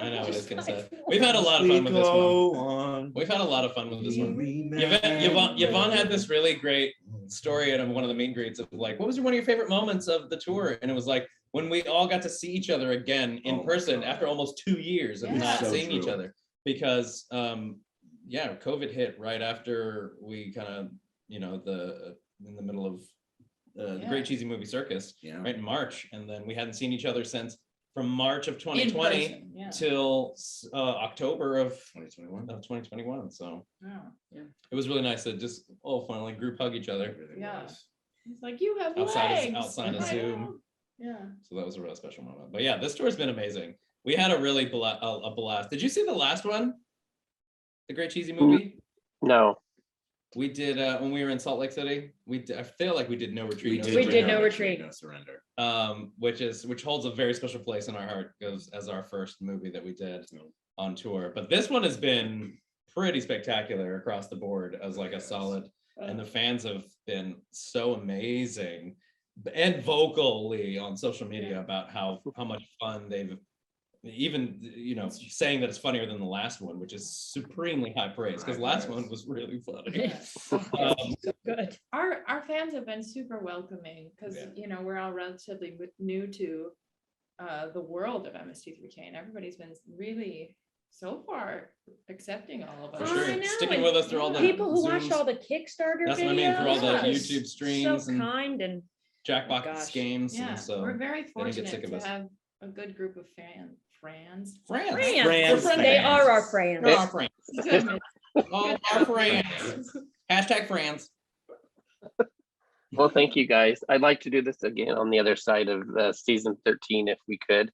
[SPEAKER 3] I know, it is
[SPEAKER 1] Just
[SPEAKER 3] gonna
[SPEAKER 1] five
[SPEAKER 3] say.
[SPEAKER 1] more.
[SPEAKER 3] We've had a lot of fun with this one.
[SPEAKER 2] Go on.
[SPEAKER 3] We've had a lot of fun with this one. Yvonne had this really great story at one of the meet and greets of like, what was one of your favorite moments of the tour? And it was like when we all got to see each other again in
[SPEAKER 2] Oh my
[SPEAKER 3] person
[SPEAKER 2] God.
[SPEAKER 3] after almost 2 years of
[SPEAKER 5] Yeah.
[SPEAKER 3] not
[SPEAKER 2] So
[SPEAKER 3] seeing each
[SPEAKER 2] true.
[SPEAKER 3] other because yeah, COVID hit right after we kind of, you know, in the middle of the
[SPEAKER 5] Yeah.
[SPEAKER 3] Great Cheesy Movie Circus,
[SPEAKER 2] Yeah.
[SPEAKER 3] right in March, and then we hadn't seen each other since from March of
[SPEAKER 5] In
[SPEAKER 3] 2020
[SPEAKER 5] person, yeah.
[SPEAKER 3] till October of
[SPEAKER 2] 2021.
[SPEAKER 3] 2021. So
[SPEAKER 5] Yeah.
[SPEAKER 3] it was really nice to just finally group hug each other.
[SPEAKER 2] Everything
[SPEAKER 5] Yeah.
[SPEAKER 2] was.
[SPEAKER 5] It's like you have
[SPEAKER 3] Outside of-
[SPEAKER 5] legs.
[SPEAKER 3] outside
[SPEAKER 2] of
[SPEAKER 5] I
[SPEAKER 3] Zoom.
[SPEAKER 5] know. Yeah.
[SPEAKER 3] So that was a real special moment. But yeah, this tour's been amazing. We had a really a blast. Did you see the last one? The Great Cheesy Movie?
[SPEAKER 4] No.
[SPEAKER 3] We did when we were in Salt Lake City. I feel like we did No Retreat.
[SPEAKER 1] We did No Retreat.
[SPEAKER 2] No Surrender.
[SPEAKER 3] Which holds a very special place in our heart as our first movie that we did on tour. But this one has been pretty spectacular across the board as like a solid, and the fans have been so amazing and vocally on social media about how much fun they've even, saying that it's funnier than the last one, which is supremely high praise because the last one was really funny.
[SPEAKER 1] So good.
[SPEAKER 5] Our fans have been super welcoming because we're all relatively new to the world of MST3K, and everybody's been really so far accepting all of
[SPEAKER 3] For
[SPEAKER 5] us.
[SPEAKER 1] Oh, I
[SPEAKER 3] sure.
[SPEAKER 1] know,
[SPEAKER 3] Sticking
[SPEAKER 1] and
[SPEAKER 3] with us through all the
[SPEAKER 1] People who watched
[SPEAKER 3] Zooms.
[SPEAKER 1] all the Kickstarter
[SPEAKER 3] That's
[SPEAKER 1] videos.
[SPEAKER 3] what I mean, through all the
[SPEAKER 1] Yes.
[SPEAKER 3] YouTube streams
[SPEAKER 1] So
[SPEAKER 3] and
[SPEAKER 1] kind and
[SPEAKER 3] Jackbox
[SPEAKER 1] gosh.
[SPEAKER 3] games.
[SPEAKER 5] Yeah,
[SPEAKER 3] And so
[SPEAKER 5] we're very
[SPEAKER 3] they didn't get
[SPEAKER 5] fortunate
[SPEAKER 3] sick of
[SPEAKER 5] to
[SPEAKER 3] us.
[SPEAKER 5] have a good group of friends.
[SPEAKER 3] Friends.
[SPEAKER 1] friends.
[SPEAKER 3] We're friends.
[SPEAKER 1] They are our friends.
[SPEAKER 3] They're our friends.
[SPEAKER 5] Goodness.
[SPEAKER 3] All our friends. Hashtag friends.
[SPEAKER 4] Well, thank you guys. I'd like to do this again on the other side of season 13 if we could.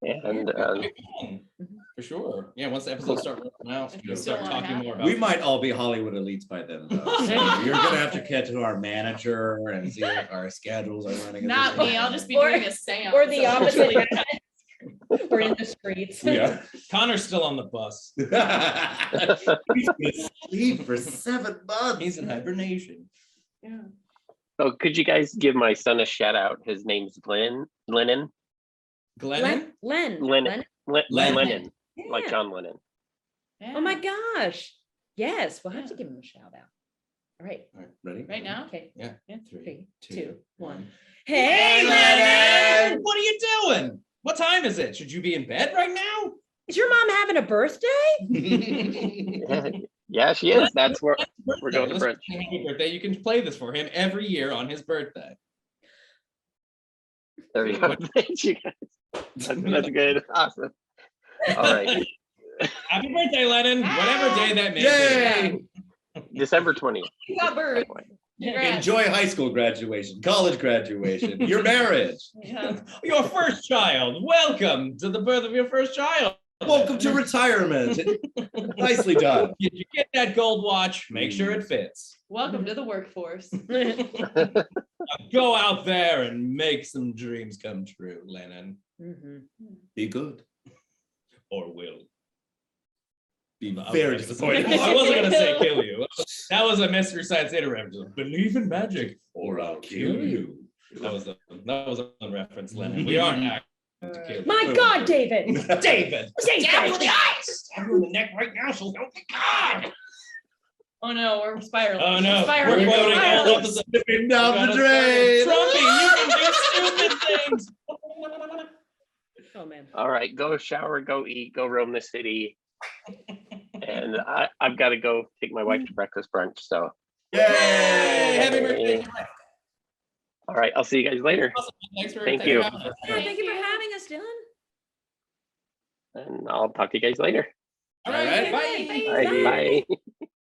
[SPEAKER 4] And
[SPEAKER 3] For sure. Yeah, once the episodes start rolling out, we'll start
[SPEAKER 5] Still
[SPEAKER 3] talking
[SPEAKER 5] on
[SPEAKER 3] more about
[SPEAKER 2] We might all be Hollywood elites by then, though. So you're gonna have to catch to our manager and see if our schedules are running.
[SPEAKER 5] Not me. I'll just be
[SPEAKER 1] Or-
[SPEAKER 5] doing a seance.
[SPEAKER 1] Or the opposite. We're in the streets.
[SPEAKER 2] Yeah.
[SPEAKER 3] Connor's still on the bus.
[SPEAKER 2] He's been asleep for 7 months.
[SPEAKER 3] He's in hibernation.
[SPEAKER 5] Yeah.
[SPEAKER 4] oh, could you guys give my son a shout out? His name's Lennon.
[SPEAKER 3] Glennon?
[SPEAKER 1] Len.
[SPEAKER 4] Lennon.
[SPEAKER 2] Lennon.
[SPEAKER 4] Lennon, like
[SPEAKER 1] Yeah.
[SPEAKER 4] John Lennon.
[SPEAKER 1] Oh my gosh. Yes, we'll have to
[SPEAKER 5] Yeah.
[SPEAKER 1] give him a shout out. All right.
[SPEAKER 2] All right, ready?
[SPEAKER 5] Right now?
[SPEAKER 1] Okay.
[SPEAKER 3] Yeah.
[SPEAKER 5] Yeah.
[SPEAKER 1] 3,
[SPEAKER 2] 2,
[SPEAKER 1] 2, 1.
[SPEAKER 3] Hey,
[SPEAKER 1] Hey,
[SPEAKER 3] Lennon!
[SPEAKER 1] Lennon!
[SPEAKER 3] What are you doing? What time is it? Should you be in bed right now?
[SPEAKER 1] Is your mom having a birthday?
[SPEAKER 4] Yeah, she is. That's where we're going to
[SPEAKER 3] Listen,
[SPEAKER 4] brunch.
[SPEAKER 3] happy birthday. You can play this for him every year on his birthday.
[SPEAKER 4] There you go. Thank you guys. That's good. Awesome. All right.
[SPEAKER 3] Happy birthday, Lennon. Whatever day that may
[SPEAKER 2] Yay!
[SPEAKER 4] December 20th.
[SPEAKER 5] You got bird. Congrats.
[SPEAKER 2] Enjoy high school graduation, college graduation, your marriage.
[SPEAKER 5] Yeah.
[SPEAKER 3] be. Your first child. Welcome to the birth of your first child.
[SPEAKER 2] Welcome to retirement. Nicely done.
[SPEAKER 3] You get that gold watch. Make sure it fits.
[SPEAKER 5] Welcome to the workforce.
[SPEAKER 3] Go out there and make some dreams come true, Lennon.
[SPEAKER 1] Mhm.
[SPEAKER 2] Be good.
[SPEAKER 3] Or will.
[SPEAKER 2] Be
[SPEAKER 3] I
[SPEAKER 2] very
[SPEAKER 3] was-
[SPEAKER 2] disappointed.
[SPEAKER 3] I wasn't gonna say kill you. That was a Mystery Science Theater reference. Believe in magic,
[SPEAKER 2] Or I'll kill you.
[SPEAKER 3] That was a reference, Lennon. We aren't acting to kill you.
[SPEAKER 1] My God, David.
[SPEAKER 3] David.
[SPEAKER 1] David.
[SPEAKER 3] Stab her in the eyes. Stab her in the neck right now. She'll go. God.
[SPEAKER 5] Oh no, we're spiraling.
[SPEAKER 3] Oh no,
[SPEAKER 5] Spiraling.
[SPEAKER 3] we're quoting
[SPEAKER 5] Spiraling.
[SPEAKER 3] all episodes.
[SPEAKER 2] Slipping down the drain.
[SPEAKER 3] Trumpy, you can do stupid things.
[SPEAKER 1] Oh man.
[SPEAKER 4] All right. Go shower, go eat, go roam the city. And I've got to go take my wife to breakfast brunch. So,
[SPEAKER 2] Yay!
[SPEAKER 3] Happy birthday.
[SPEAKER 4] all right. I'll see you guys later.
[SPEAKER 3] Awesome. Thanks for
[SPEAKER 4] Thank you.
[SPEAKER 3] having us.
[SPEAKER 1] Yeah, thank you for having us, Dylan.
[SPEAKER 4] And I'll talk to you guys later.
[SPEAKER 3] All right, bye.
[SPEAKER 1] Bye.
[SPEAKER 4] All right. Bye.